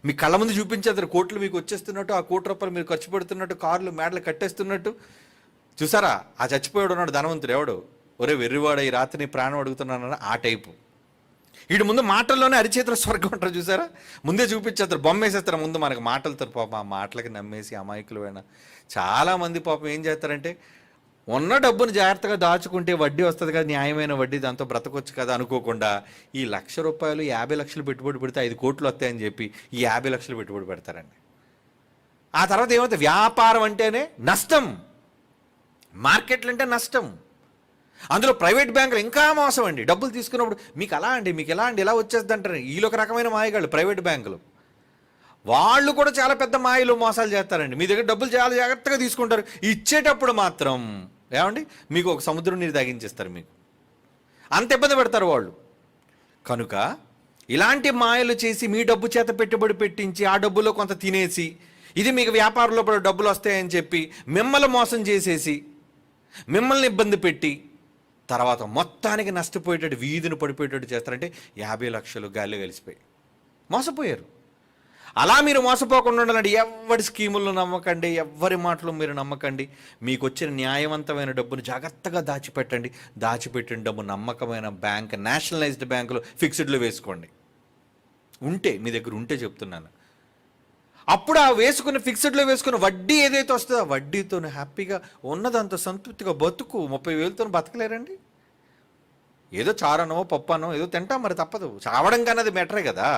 మీ కళ్ళ ముందు చూపించేద్దరు కోట్లు మీకు వచ్చేస్తున్నట్టు, ఆ ₹1,00,00,000 మీరు ఖర్చు పెడుతున్నట్టు, కార్లు మేడలు కట్టేస్తున్నట్టు. చూసారా ఆ చచ్చిపోయాడు ఉన్నాడు ధనవంతుడు, ఎవడు ఒరే వెర్రివాడ ఈ రాత్రి ప్రాణం అడుగుతున్నాను, ఆ టైపు. వీడు ముందు మాటల్లోనే అరిచేతుల స్వర్గం ఉంటారు. చూసారా, ముందే చూపించేస్తారు, బొమ్మ వేసేస్తారు ముందు మనకు మాటలతో. పాపం ఆ మాటలకి నమ్మేసి అమాయకులు అయినా చాలామంది పాపం ఏం చేస్తారంటే, ఉన్న డబ్బును జాగ్రత్తగా దాచుకుంటే వడ్డీ వస్తుంది కదా, న్యాయమైన వడ్డీ, దాంతో బ్రతకొచ్చు కదా అనుకోకుండా ఈ ₹1,00,000 50 లక్షలు పెట్టుబడి పెడితే 5 కోట్లు వస్తాయని చెప్పి ఈ 50 లక్షలు పెట్టుబడి పెడతారండి. ఆ తర్వాత ఏమవుతుంది? వ్యాపారం అంటేనే నష్టం, మార్కెట్లు అంటే నష్టం. అందులో ప్రైవేట్ బ్యాంకులు ఇంకా మోసం అండి. డబ్బులు తీసుకున్నప్పుడు మీకు అలా అండి, మీకు ఎలా అండి, ఎలా వచ్చేస్తుంది అంటారు. వీళ్ళొక రకమైన మాయగాళ్ళు ప్రైవేట్ బ్యాంకులు. వాళ్ళు కూడా చాలా పెద్ద మాయలు మోసాలు చేస్తారండి. మీ దగ్గర డబ్బులు చాలా జాగ్రత్తగా తీసుకుంటారు, ఇచ్చేటప్పుడు మాత్రం ఏమండి మీకు ఒక సముద్రం నీరు తాగించేస్తారు. మీకు అంత ఇబ్బంది పెడతారు వాళ్ళు. కనుక ఇలాంటి మాయలు చేసి మీ డబ్బు చేత పెట్టుబడి పెట్టించి ఆ డబ్బులో కొంత తినేసి, ఇది మీకు వ్యాపారంలో డబ్బులు వస్తాయని చెప్పి మిమ్మల్ని మోసం చేసేసి, మిమ్మల్ని ఇబ్బంది పెట్టి, తర్వాత మొత్తానికి నష్టపోయేటట్టు, వీధిని పడిపోయేటట్టు చేస్తారంటే 50 లక్షలు గాలిలో కలిసిపోయి మోసపోయారు. అలా మీరు మోసపోకుండా ఉండాలంటే ఎవరి స్కీములను నమ్మకండి, ఎవరి మాటలు మీరు నమ్మకండి. మీకు వచ్చిన న్యాయవంతమైన డబ్బును జాగ్రత్తగా దాచిపెట్టిన డబ్బు నమ్మకమైన బ్యాంక్, నేషనలైజ్డ్ బ్యాంకులో ఫిక్స్డ్లో వేసుకోండి. ఉంటే మీ దగ్గర ఉంటే చెప్తున్నాను. అప్పుడు ఆ వేసుకున్న ఫిక్స్డ్లో వేసుకున్న వడ్డీ ఏదైతే వస్తుందో ఆ వడ్డీతో హ్యాపీగా ఉన్నదంత సంతృప్తిగా బతుకు. 30,000తో బతకలేరండి. ఏదో చారనో పప్పనో ఏదో తింటాం, మరి తప్పదు. చావడం కన్నా అది బెటరే కదా.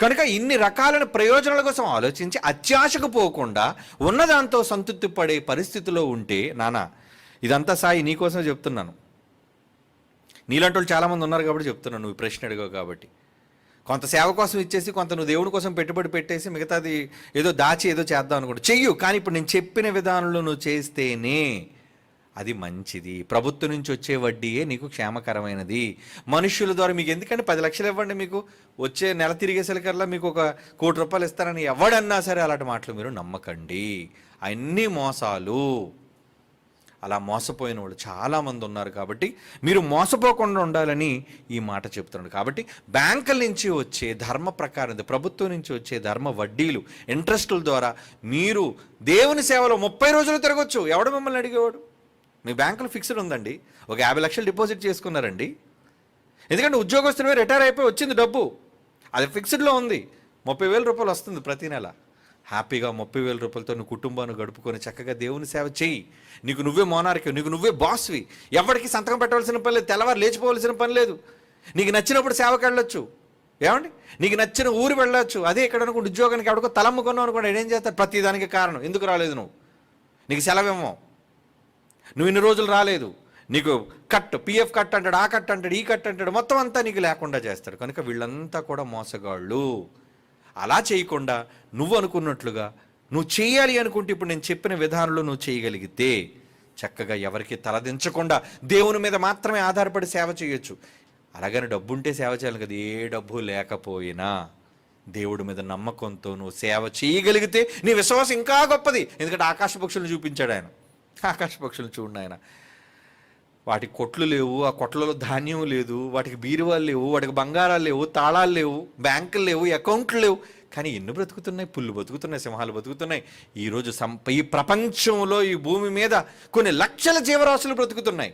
కనుక ఇన్ని రకాలైన ప్రయోజనాల కోసం ఆలోచించి అత్యాశకు పోకుండా ఉన్నదాంతో సంతృప్తి పడే పరిస్థితిలో ఉంటే, నాన్న ఇదంతా సాయి నీకోసమే చెప్తున్నాను. నీలాంటి వాళ్ళు చాలామంది ఉన్నారు కాబట్టి చెప్తున్నాను, నువ్వు ప్రశ్న అడిగావు కాబట్టి. కొంత సేవ కోసం ఇచ్చేసి, కొంత నువ్వు దేవుని కోసం పెట్టుబడి పెట్టేసి, మిగతాది ఏదో దాచి ఏదో చేద్దాం అనుకుంటా చెయ్యు. కానీ ఇప్పుడు నేను చెప్పిన విధానంలో నువ్వు చేస్తేనే అది మంచిది. ప్రభుత్వం నుంచి వచ్చే వడ్డీయే నీకు క్షేమకరమైనది. మనుషుల ద్వారా మీకు ఎందుకంటే 10 లక్షలు ఇవ్వండి, మీకు వచ్చే నెల తిరిగేసరికల్లా మీకు ఒక ₹1,00,00,000 ఇస్తారని ఎవడన్నా సరే అలాంటి మాటలు మీరు నమ్మకండి. అన్నీ మోసాలు. అలా మోసపోయిన వాళ్ళు చాలామంది ఉన్నారు. కాబట్టి మీరు మోసపోకుండా ఉండాలని ఈ మాట చెప్తున్నాడు. కాబట్టి బ్యాంకుల నుంచి వచ్చే ధర్మ ప్రకారం, ప్రభుత్వం నుంచి వచ్చే ధర్మ వడ్డీలు, ఇంట్రెస్టుల ద్వారా మీరు దేవుని సేవలో 30 రోజులు తిరగొచ్చు. ఎవడు మిమ్మల్ని అడిగేవాడు? మీ బ్యాంకులో ఫిక్స్డ్ ఉందండి, ఒక 50 లక్షలు డిపాజిట్ చేసుకున్నారండి. ఎందుకంటే ఉద్యోగస్తునివే రిటైర్ అయిపోయి వచ్చింది డబ్బు, అది ఫిక్స్డ్లో ఉంది. ₹30,000 వస్తుంది ప్రతి నెల. హ్యాపీగా ₹30,000తో నువ్వు కుటుంబాన్ని గడుపుకొని చక్కగా దేవుని సేవ చెయ్యి. నీకు నువ్వే మోనార్కి, నీకు నువ్వే బాస్వి. ఎవరికి సంతకం పెట్టవలసిన పని లేదు, తెల్లవారు లేచిపోవలసిన పని లేదు. నీకు నచ్చినప్పుడు సేవకి వెళ్ళొచ్చు. ఏమండి, నీకు నచ్చిన ఊరు వెళ్ళొచ్చు. అదే ఇక్కడ అనుకుంటే ఉద్యోగానికి ఎవరికో తలమ్ముకున్నావు అనుకోండి, ఏం చేస్తారు? ప్రతి దానికి కారణం ఎందుకు రాలేదు నువ్వు, నీకు సెలవేమో, నువ్వు ఇన్ని రోజులు రాలేదు, నీకు కట్, పిఎఫ్ కట్ అంటాడు, ఆ కట్ అంటాడు, ఈ కట్ అంటాడు, మొత్తం అంతా నీకు లేకుండా చేస్తాడు. కనుక వీళ్ళంతా కూడా మోసగాళ్ళు. అలా చేయకుండా నువ్వు అనుకున్నట్లుగా నువ్వు చేయాలి అనుకుంటే ఇప్పుడు నేను చెప్పిన విధానంలో నువ్వు చేయగలిగితే చక్కగా ఎవరికి తలదించకుండా దేవుని మీద మాత్రమే ఆధారపడి సేవ చేయొచ్చు. అలాగని డబ్బు ఉంటే సేవ చేయాలి కదా, ఏ డబ్బు లేకపోయినా దేవుడి మీద నమ్మకంతో నువ్వు సేవ చేయగలిగితే నీ విశ్వాసం ఇంకా గొప్పది. ఎందుకంటే ఆకాశ పక్షులను చూపించాడు ఆయన. ఆకాశ పక్షులను చూడండి ఆయన, వాటికి కొట్లు లేవు, ఆ కొట్లలో ధాన్యం లేదు, వాటికి బీరువాలు లేవు, వాటికి బంగారాలు లేవు, తాళాలు లేవు, బ్యాంకులు లేవు, అకౌంట్లు లేవు, కానీ ఎన్ని బ్రతుకుతున్నాయి? పుల్లు బతుకుతున్నాయి, సింహాలు బతుకుతున్నాయి. ఈరోజు ఈ ప్రపంచంలో ఈ భూమి మీద కొన్ని లక్షల జీవరాశులు బ్రతుకుతున్నాయి.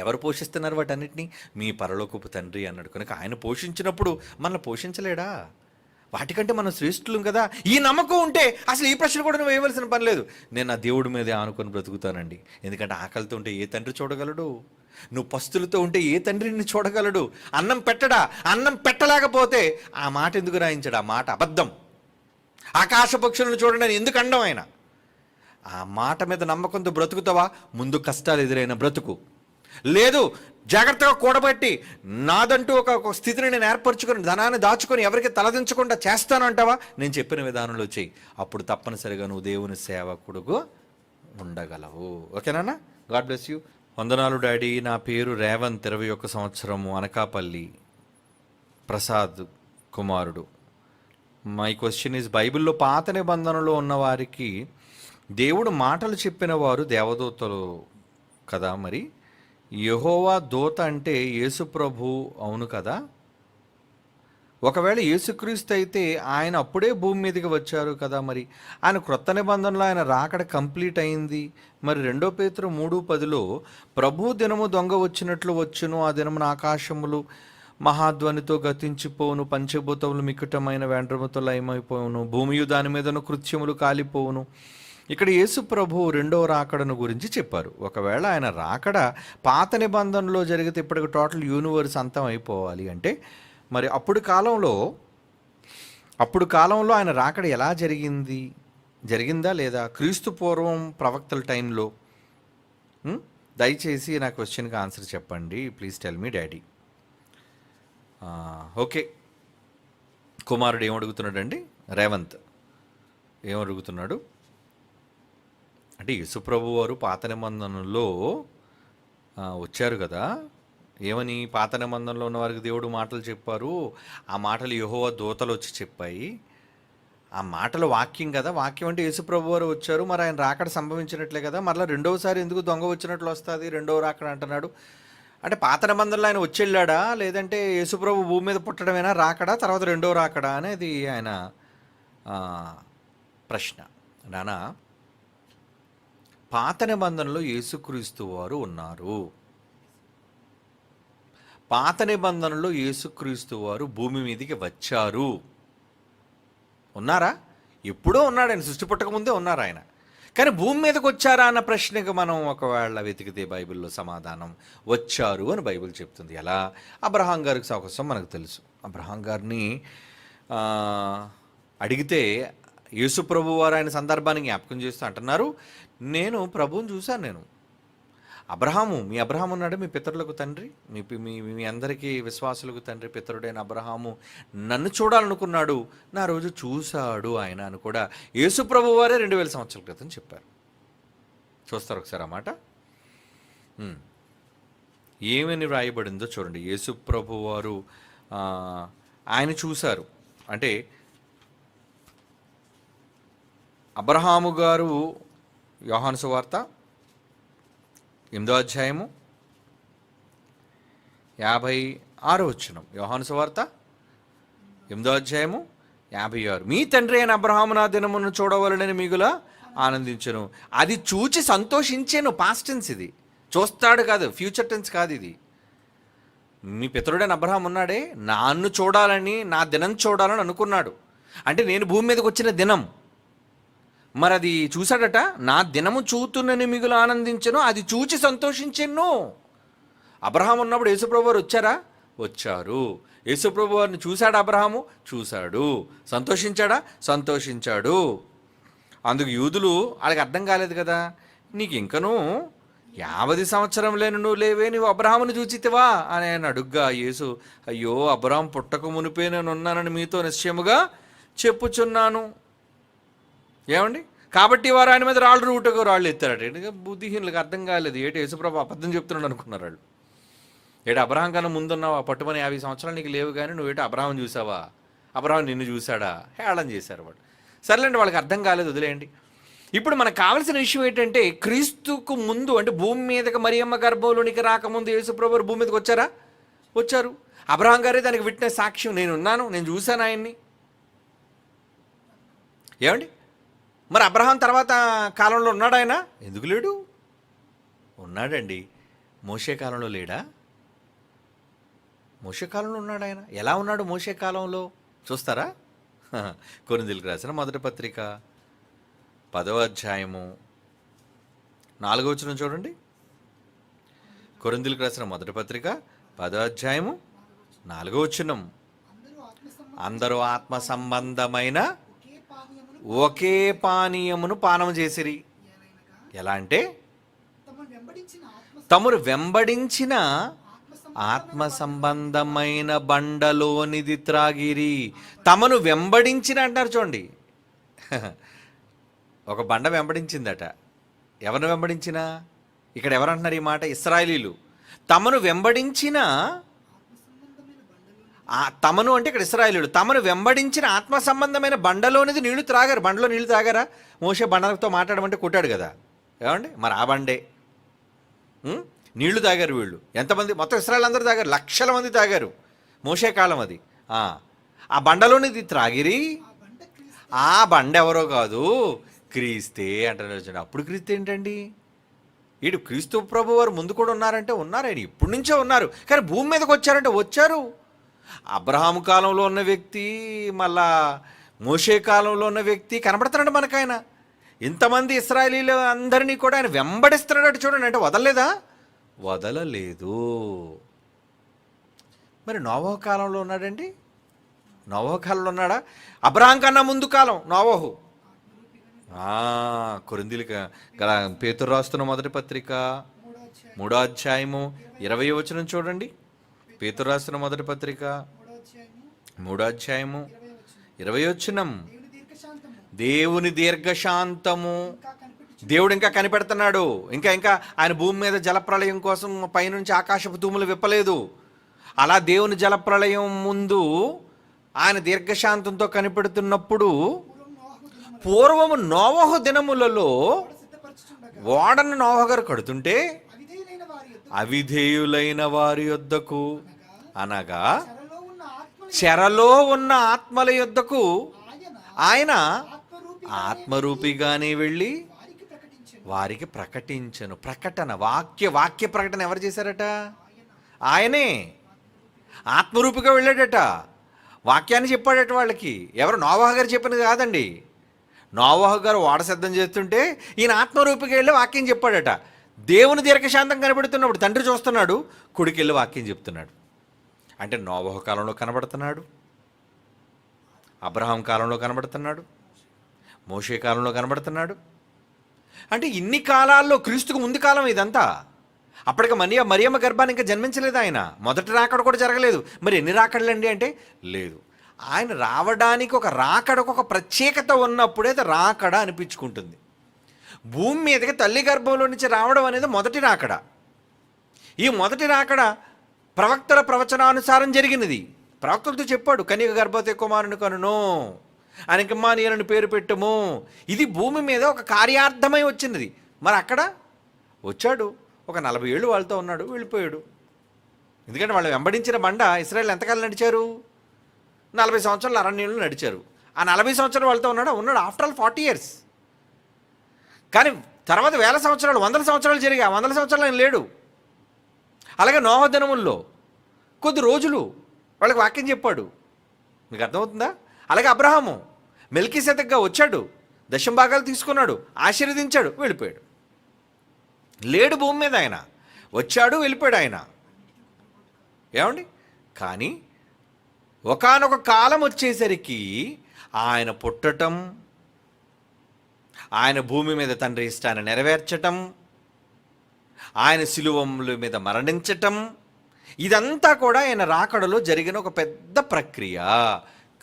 ఎవరు పోషిస్తున్నారు వాటన్నిటినీ? మీ పరలోకపు తండ్రి అన్నాడు. కనుక ఆయన పోషించినప్పుడు మనల్ని పోషించలేడా? వాటికంటే మనం శ్రేష్ఠులం కదా. ఈ నమ్మకం ఉంటే అసలు ఈ ప్రశ్న కూడా నువ్వు వేయవలసిన పని లేదు. నేను నా దేవుడి మీదే ఆనుకొని బ్రతుకుతానండి. ఎందుకంటే ఆకలితో ఉంటే ఏ తండ్రి చూడగలడు? నువ్వు పస్తులతో ఉంటే ఏ తండ్రిని చూడగలడు? అన్నం పెట్టడా? అన్నం పెట్టలేకపోతే ఆ మాట ఎందుకు రాయించాడు? ఆ మాట అబద్ధం. ఆకాశ పక్షులను చూడండి ఎందుకు అండం ఆయన? ఆ మాట మీద నమ్మకంతో బ్రతుకుతావా? ముందు కష్టాలు ఎదురైన బ్రతుకు. లేదు, జాగ్రత్తగా కూడబెట్టి నాదంటూ ఒక స్థితిని నేను ఏర్పరచుకొని ధనాన్ని దాచుకొని ఎవరికి తలదించకుండా చేస్తాను అంటావా? నేను చెప్పిన విధానంలో చెయ్యి. అప్పుడు తప్పనిసరిగా నువ్వు దేవుని సేవకుడుగా ఉండగలవు. ఓకేనా? God bless you. వందనాలు డాడీ. నా పేరు రేవంత్, 21 సంవత్సరము, అనకాపల్లి, ప్రసాద్ కుమారుడు. మై క్వశ్చన్ ఈజ్, బైబిల్లో పాత నిబంధనలో ఉన్న వారికి దేవుడు మాటలు చెప్పిన వారు దేవదూతలు కదా, మరి యెహోవా దూత అంటే యేసు ప్రభు అవును కదా? ఒకవేళ యేసుక్రీస్తు అయితే ఆయన అప్పుడే భూమి మీదకి వచ్చారు కదా, మరి ఆయన క్రొత్త నిబంధనలో ఆయన రాకడ కంప్లీట్ అయింది. మరి 2 పేతురు 3:10లో ప్రభు దినము దొంగ వచ్చినట్లు వచ్చును, ఆ దినమున ఆకాశములు మహాధ్వనితో గతించిపోవును, పంచభూతములు మికుటమైన వెంట్రముతో లయమైపోవును, భూమియు దాని మీదను కృత్యములు కాలిపోవును. ఇక్కడ యేసు ప్రభు 2వ రాకడను గురించి చెప్పారు. ఒకవేళ ఆయన రాకడ పాత నిబంధనలో జరిగితే ఇప్పటికి టోటల్ యూనివర్స్ అంతం అయిపోవాలి అంటే మరి అప్పుడు కాలంలో ఆయన రాకడ ఎలా జరిగిందా లేదా? క్రీస్తు పూర్వం ప్రవక్తల టైంలో? దయచేసి నా క్వశ్చన్కి ఆన్సర్ చెప్పండి. Please tell me daddy. Okay, కుమారుడు ఏమడుగుతున్నాడండి? రేవంత్ ఏమడుగుతున్నాడు అంటే యేసుప్రభు వారు పాత నిబంధనలో వచ్చారు కదా, ఏమని? పాత నిబంధనలో ఉన్న వారికి దేవుడు మాటలు చెప్పారు, ఆ మాటలు యెహోవా దూతలు వచ్చి చెప్పాయి. ఆ మాటలు వాక్యం కదా, వాక్యం అంటే యేసుప్రభు వారు వచ్చారు, మరి ఆయన రాకడ సంభవించినట్లే కదా. మరలా రెండవసారి ఎందుకు దొంగ వచ్చినట్లు వస్తుంది? 2వ రాకడ అంటున్నాడు అంటే పాత నిబంధనలో ఆయన వచ్చెళ్ళాడా, లేదంటే యేసుప్రభు భూమి మీద పుట్టడమేనా రాకడా, తర్వాత 2వ రాకడా అనేది ఆయన ప్రశ్న. నానా, పాత నిబంధనలో యేసుక్రీస్తు వారు ఉన్నారు. పాత నిబంధనలో యేసుక్రీస్తు వారు భూమి మీదకి వచ్చారు. ఉన్నారా? ఎప్పుడో ఉన్నాడు ఆయన, సృష్టి పుట్టక ముందే ఉన్నారు ఆయన. కానీ భూమి మీదకి వచ్చారా అన్న ప్రశ్నకు మనం ఒకవేళ వెతికితే బైబిల్లో సమాధానం వచ్చారు అని బైబిల్ చెప్తుంది. ఎలా? అబ్రహాం గారికి అవకాశం మనకు తెలుసు. అబ్రహాం గారిని అడిగితే యేసు ప్రభు వారు ఆయన సందర్భాన్ని జ్ఞాపకం చేస్తూ అంటున్నారు, నేను ప్రభువుని చూశాను. నేను మీ అబ్రహాము ఉన్నాడు, మీ పితరులకు తండ్రి, మీ అందరికీ విశ్వాసులకు తండ్రి, పితరుడైన అబ్రహాము నన్ను చూడాలనుకున్నాడు, నా రోజు చూశాడు ఆయన అని కూడా యేసు ప్రభు వారే 2000 సంవత్సరాల క్రితం చెప్పారు. చూస్తారు ఒకసారి ఆ మాట. ఏమని వ్రాయబడిందో చూడండి. యేసు ప్రభు వారు ఆయన చూశారు అంటే అబ్రహాము గారు యోహాను సువార్త 8వ అధ్యాయము 56వ వచనం. యోహాను సువార్త 8వ అధ్యాయము 56. మీ తండ్రి అయిన అబ్రహాము నా దినమును చూడవలనని మిగుల ఆనందించెను, అది చూచి సంతోషించాను. పాస్ట్ టెన్స్ ఇది, చూస్తాడు కాదు, ఫ్యూచర్ టెన్స్ కాదు ఇది. మీ పితరుడైన అబ్రహాము ఉన్నాడే, నన్ను చూడాలని, నా దినం చూడాలని అనుకున్నాడు. అంటే నేను భూమి మీదకి వచ్చిన దినం, మరి అది చూశాడట. నా దినము చూతున్నని మిగులు ఆనందించను, అది చూచి సంతోషించెను. అబ్రహాం ఉన్నప్పుడు యేసుప్రభు వారు వచ్చారు. యేసుప్రభు వారిని చూశాడు అబ్రహాము, చూశాడు. సంతోషించాడా? సంతోషించాడు. అందుకు యూదులు వాళ్ళకి అర్థం కాలేదు కదా, నీకు ఇంకనూ 50 సంవత్సరంలేను నువ్వు లేవే, నువ్వు అబ్రహామును చూచితివా అని ఆయన అడుగ్గా యేసు, అయ్యో అబ్రహాం పుట్టక మునిపే నేను ఉన్నానని మీతో నిశ్చయముగా చెప్పుచున్నాను. ఏమండి? కాబట్టి వారు ఆయన మీద రాళ్ళు రూటకు రాళ్ళు ఎత్తారట. ఏంటి బుద్ధిహీనులకు అర్థం కాలేదు. ఏటి యేసుప్రభు అబద్ధం చెప్తున్నాడు అనుకున్నారు వాళ్ళు. ఏటి అబ్రహాం కన్నా ముందున్నావా? పట్టుమని 50 సంవత్సరాలు నీకు లేవు కానీ నువ్వేటి అబ్రహాం చూసావా? అబ్రహాం నిన్ను చూశాడా? హేళన చేశారు వాళ్ళు. సర్లేండి, వాళ్ళకి అర్థం కాలేదు, వదిలేయండి. ఇప్పుడు మనకు కావాల్సిన విషయం ఏంటంటే, క్రీస్తుకు ముందు అంటే భూమి మీదకి మరియమ్మ గర్భంలోనికి రాకముందు యేసుప్రభు భూమి మీదకి వచ్చారా? వచ్చారు. అబ్రహాం గారే దానికి విట్నెస్, సాక్ష్యం. నేను చూశాను ఆయన్ని. ఏమండి? మరి అబ్రహాం తర్వాత కాలంలో ఉన్నాడు ఆయన? ఎందుకు లేడు? ఉన్నాడండి. మోషే కాలంలో లేడా? మోషే కాలంలో ఉన్నాడు ఆయన. ఎలా ఉన్నాడు మోషే కాలంలో చూస్తారా? కొరింథీయులకు రాసిన మొదటి పత్రిక 10వ అధ్యాయము 4వ వచనం చూడండి. కొరింథీయులకు రాసిన మొదటి పత్రిక 10వ అధ్యాయము 4వ వచనం. అందరూ ఆత్మ సంబంధమైన ఒకే పానీయమును పానం చేసిరి. ఎలా అంటే, తమను వెంబడించిన ఆత్మ సంబంధమైన బండలోనిది త్రాగిరి. తమను వెంబడించిన అంటారు చూడండి. ఒక బండ వెంబడించిందట. ఎవరిని వెంబడించిన? ఇక్కడ ఎవరంటున్నారు ఈ మాట? ఇశ్రాయేలీలు. తమను వెంబడించిన, తమను అంటే ఇక్కడ ఇశ్రాయేలీయులు. తమను వెంబడించిన ఆత్మ సంబంధమైన బండలోనిది నీళ్లు త్రాగారు. బండలో నీళ్లు తాగారా? మోషే బండలతో మాట్లాడమంటే కొట్టాడు కదా. ఏమండి? మరి ఆ బండే నీళ్లు తాగారు వీళ్ళు. ఎంతమంది? మొత్తం ఇశ్రాయేలు అందరూ తాగారు. లక్షల మంది తాగారు. మోషే కాలం అది. ఆ బండలోనిది త్రాగిరి. ఆ బండ ఎవరో కాదు, క్రీస్తే అంటారు. అప్పుడు క్రీస్తు ఏంటండి? వీడు క్రీస్తు ప్రభు వారు ముందు కూడా ఉన్నారంటే ఉన్నారు. ఆయన ఇప్పటి నుంచే ఉన్నారు. కానీ భూమి మీదకి వచ్చారంటే వచ్చారు. అబ్రహాము కాలంలో ఉన్న వ్యక్తి, మళ్ళా మోషే కాలంలో ఉన్న వ్యక్తి కనబడుతున్నాడు మనకు. ఆయన ఇంతమంది ఇశ్రాయేలీలు అందరినీ కూడా ఆయన వెంబడిస్తున్నాడు చూడండి. అంటే వదలలేదా? వదలలేదు. మరి నోవహు కాలంలో ఉన్నాడండి? నోవహు కాలంలో ఉన్నాడా? అబ్రహాం కన్నా ముందు కాలం నోవహు. కొరింథీయులకు గల పేతురు రాస్తున్న మొదటి పత్రిక 3వ అధ్యాయము 20వ వచనం చూడండి. పేతురు రాస్తున్న మొదటి పత్రిక 3వ అధ్యాయము 20వ వచనం. దేవుని దీర్ఘశాంతము. దేవుడు ఇంకా కనిపెడుతున్నాడు. ఇంకా ఆయన భూమి మీద జలప్రళయం కోసం పైనుంచి ఆకాశపు తూములు విప్పలేదు. అలా దేవుని జలప్రళయం ముందు ఆయన దీర్ఘశాంతంతో కనిపెడుతున్నప్పుడు, పూర్వము నోవహు దినములలో ఓడను నోవహు గారు కడుతుంటే అవిధేయులైన వారి యొద్దకు, అనగా చెరలో ఉన్న ఆత్మల యొద్దకు ఆయన ఆత్మరూపిగానే వెళ్ళి వారికి ప్రకటించను. ప్రకటన, వాక్య ప్రకటన ఎవరు చేశారట? ఆయనే ఆత్మరూపిగా వెళ్ళాడట. వాక్యాన్ని చెప్పాడట వాళ్ళకి. ఎవరు? నోవహు గారు చెప్పినది కాదండి. నోవహు గారు ఓడ సిద్ధం చేస్తుంటే ఈయన ఆత్మరూపిగా వెళ్ళి వాక్యం చెప్పాడట. దేవుని దీర్ఘశాంతం కనబడుతున్నప్పుడు తండ్రి చూస్తున్నాడు, కొడుకు వెళ్ళి వాక్యం చెప్తున్నాడు. అంటే నోవహు కాలంలో కనబడుతున్నాడు, అబ్రహాం కాలంలో కనబడుతున్నాడు, మోషే కాలంలో కనబడుతున్నాడు. అంటే ఇన్ని కాలాల్లో క్రీస్తుకు ముందు కాలం ఇదంతా. అప్పటికి మరియమ్మ గర్భాన్ని ఇంకా జన్మించలేదు ఆయన. మొదటి రాకడ కూడా జరగలేదు. మరి ఎన్ని రాకడలండి అంటే లేదు. ఆయన రావడానికి ఒక రాకడకు ఒక ప్రత్యేకత ఉన్నప్పుడే రాకడ అనిపించుకుంటుంది. భూమి మీదకి తల్లి గర్భంలో నుంచి రావడం అనేది మొదటి రాకడ. ఈ మొదటి రాకడ ప్రవక్తల ప్రవచనానుసారం జరిగినది. ప్రవక్తలతో చెప్పాడు, కన్యక గర్భవతి కుమారుని కనును, ఆయనకి ఇమ్మానుయేలు పేరు పెట్టుము. ఇది భూమి మీద ఒక కార్యార్థమై వచ్చినది. మరి అక్కడ వచ్చాడు, ఒక 40 ఏళ్ళు వాళ్ళతో ఉన్నాడు, వెళ్ళిపోయాడు. ఎందుకంటే వాళ్ళు వెంబడించిన బండ ఇశ్రాయేలు ఎంతకాలం నడిచారు? 40 సంవత్సరాలు అరణ్యంలో నడిచారు. ఆ 40 సంవత్సరాలు వాళ్ళతో ఉన్నాడు ఆఫ్టర్ ఆల్ 40 ఇయర్స్. కానీ తర్వాత 1000 సంవత్సరాలు, 100 సంవత్సరాలు జరిగాయి. 100 సంవత్సరాలు ఆయన లేడు. అలాగే నోవహు దినముల్లో కొద్ది రోజులు వాళ్ళకి వాక్యం చెప్పాడు. మీకు అర్థమవుతుందా? అలాగే అబ్రహాము మెల్కీసెదెక్గా వచ్చాడు, దశంభాగాలు తీసుకున్నాడు, ఆశీర్వదించాడు, వెళ్ళిపోయాడు. లేడు భూమి మీద ఆయన. వచ్చాడు, వెళ్ళిపోయాడు ఆయన. ఏమండి? కానీ ఒకానొక కాలం వచ్చేసరికి ఆయన పుట్టటం, ఆయన భూమి మీద తండ్రి ఇష్టాన్ని నెరవేర్చటం, ఆయన శిలువముల మీద మరణించటం, ఇదంతా కూడా ఆయన రాకడలో జరిగిన ఒక పెద్ద ప్రక్రియ.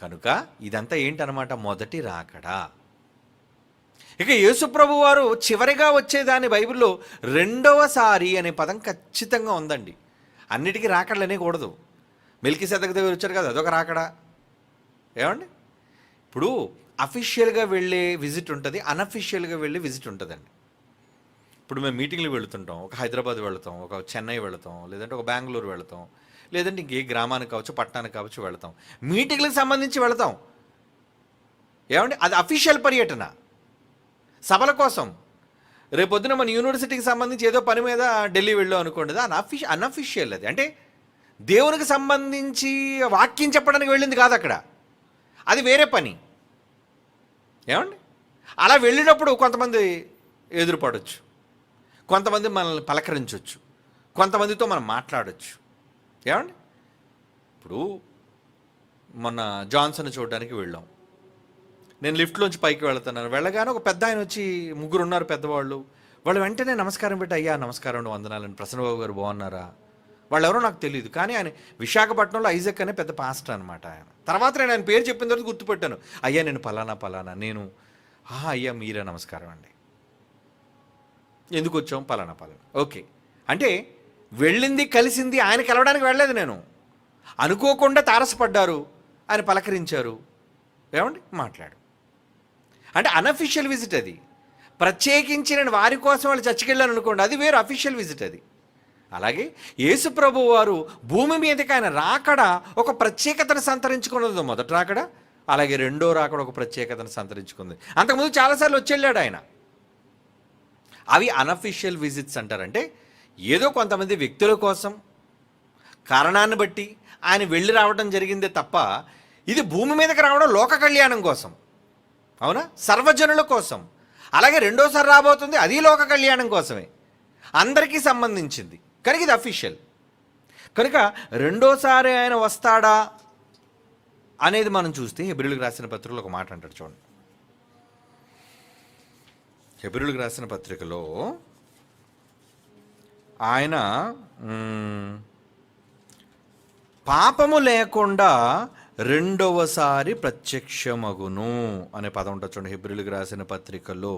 కనుక ఇదంతా ఏంటనమాట? మొదటి రాకడా. ఇక యేసుప్రభు వారు చివరిగా వచ్చేదాన్ని బైబిల్లో రెండవసారి అనే పదం ఖచ్చితంగా ఉందండి. అన్నిటికీ రాకడలు అనేకూడదు. మెల్కీసెదెకు దగ్గర వచ్చారు కదా, అదొక రాకడా. ఏమండి? ఇప్పుడు అఫీషియల్గా వెళ్ళే విజిట్ ఉంటుంది, అన్అఫీషియల్గా వెళ్ళే విజిట్ ఉంటుందండి. ఇప్పుడు మేము మీటింగ్లు వెళుతుంటాం, ఒక హైదరాబాద్ వెళతాం, ఒక చెన్నై వెళతాం, లేదంటే ఒక బెంగళూరు వెళతాం, లేదంటే ఇంకే గ్రామానికి కావచ్చు, పట్టణానికి కావచ్చు వెళతాం. మీటింగ్లకు సంబంధించి వెళతాం. ఏమండి? అది అఫీషియల్ పర్యటన, సభల కోసం. రేపొద్దున మన యూనివర్సిటీకి సంబంధించి ఏదో పని మీద ఢిల్లీ వెళ్ళాం అనుకోండి, అది అన్అఫీషియల్. అది అంటే దేవునికి సంబంధించి వాక్యం చెప్పడానికి వెళ్ళింది కాదు అక్కడ, అది వేరే పని. ఏమండి? అలా వెళ్ళినప్పుడు కొంతమంది ఎదురుపడవచ్చు, కొంతమంది మనల్ని పలకరించవచ్చు, కొంతమందితో మనం మాట్లాడవచ్చు. ఏమండి? ఇప్పుడు మొన్న జాన్సన్ చూడడానికి వెళ్ళాం. నేను లిఫ్ట్లోంచి పైకి వెళ్తున్నాను. వెళ్ళగానే ఒక పెద్ద ఆయన వచ్చి, ముగ్గురు ఉన్నారు పెద్దవాళ్ళు. వాళ్ళు వెంటనే నమస్కారం పెట్టి, అయ్యా నమస్కారం, వందనాలని, ప్రసన్నబాబు గారు బాగున్నారా? వాళ్ళు ఎవరో నాకు తెలియదు, కానీ ఆయన విశాఖపట్నంలో ఐజక్ అనే పెద్ద పాస్టర్ అనమాట ఆయన. తర్వాత నేను ఆయన పేరు చెప్పిన తర్వాత గుర్తుపెట్టాను. అయ్యా నేను పలానా నేను. అయ్యా మీరే, నమస్కారం అండి. ఎందుకు వచ్చాం? పలానా. ఓకే. అంటే వెళ్ళింది, కలిసింది, ఆయన కలవడానికి వెళ్ళలేదు నేను. అనుకోకుండా తారసపడ్డారు, ఆయన పలకరించారు. ఏమండి? మాట్లాడు. అంటే అన్అఫీషియల్ విజిట్ అది. ప్రత్యేకించి నేను వారి కోసం వాళ్ళు చర్చికి వెళ్ళాను అనుకోండి, అది వేరు అఫీషియల్ విజిట్ అది. అలాగే యేసు ప్రభు వారు భూమి మీదకి ఆయన రాకడ ఒక ప్రత్యేకతను సంతరించుకున్నది, మొదటి రాకడ. అలాగే రెండో రాకడ ఒక ప్రత్యేకతను సంతరించుకుంది. అంతకుముందు చాలాసార్లు వచ్చి వెళ్ళాడు ఆయన. అవి అన్అఫీషియల్ విజిట్స్ అంటారంటే ఏదో కొంతమంది వ్యక్తుల కోసం, కారణాన్ని బట్టి ఆయన వెళ్ళి రావడం జరిగిందే తప్ప, ఇది భూమి మీదకి రావడం లోక కళ్యాణం కోసం. అవునా? సర్వజనుల కోసం. అలాగే రెండోసారి రాబోతుంది, అది లోక కళ్యాణం కోసమే, అందరికీ సంబంధించింది. కనుక ఇది అఫీషియల్. కనుక రెండోసారి ఆయన వస్తాడా అనేది మనం చూస్తే హెబ్రీయులకు రాసిన పత్రికలో ఒక మాట అంటాడు చూడండి. హెబ్రీయులకు రాసిన పత్రికలో ఆయన పాపము లేకుండా రెండవసారి ప్రత్యక్షమగును అనే పదం ఉంటుంది చూడండి. హెబ్రీయులకు రాసిన పత్రికలో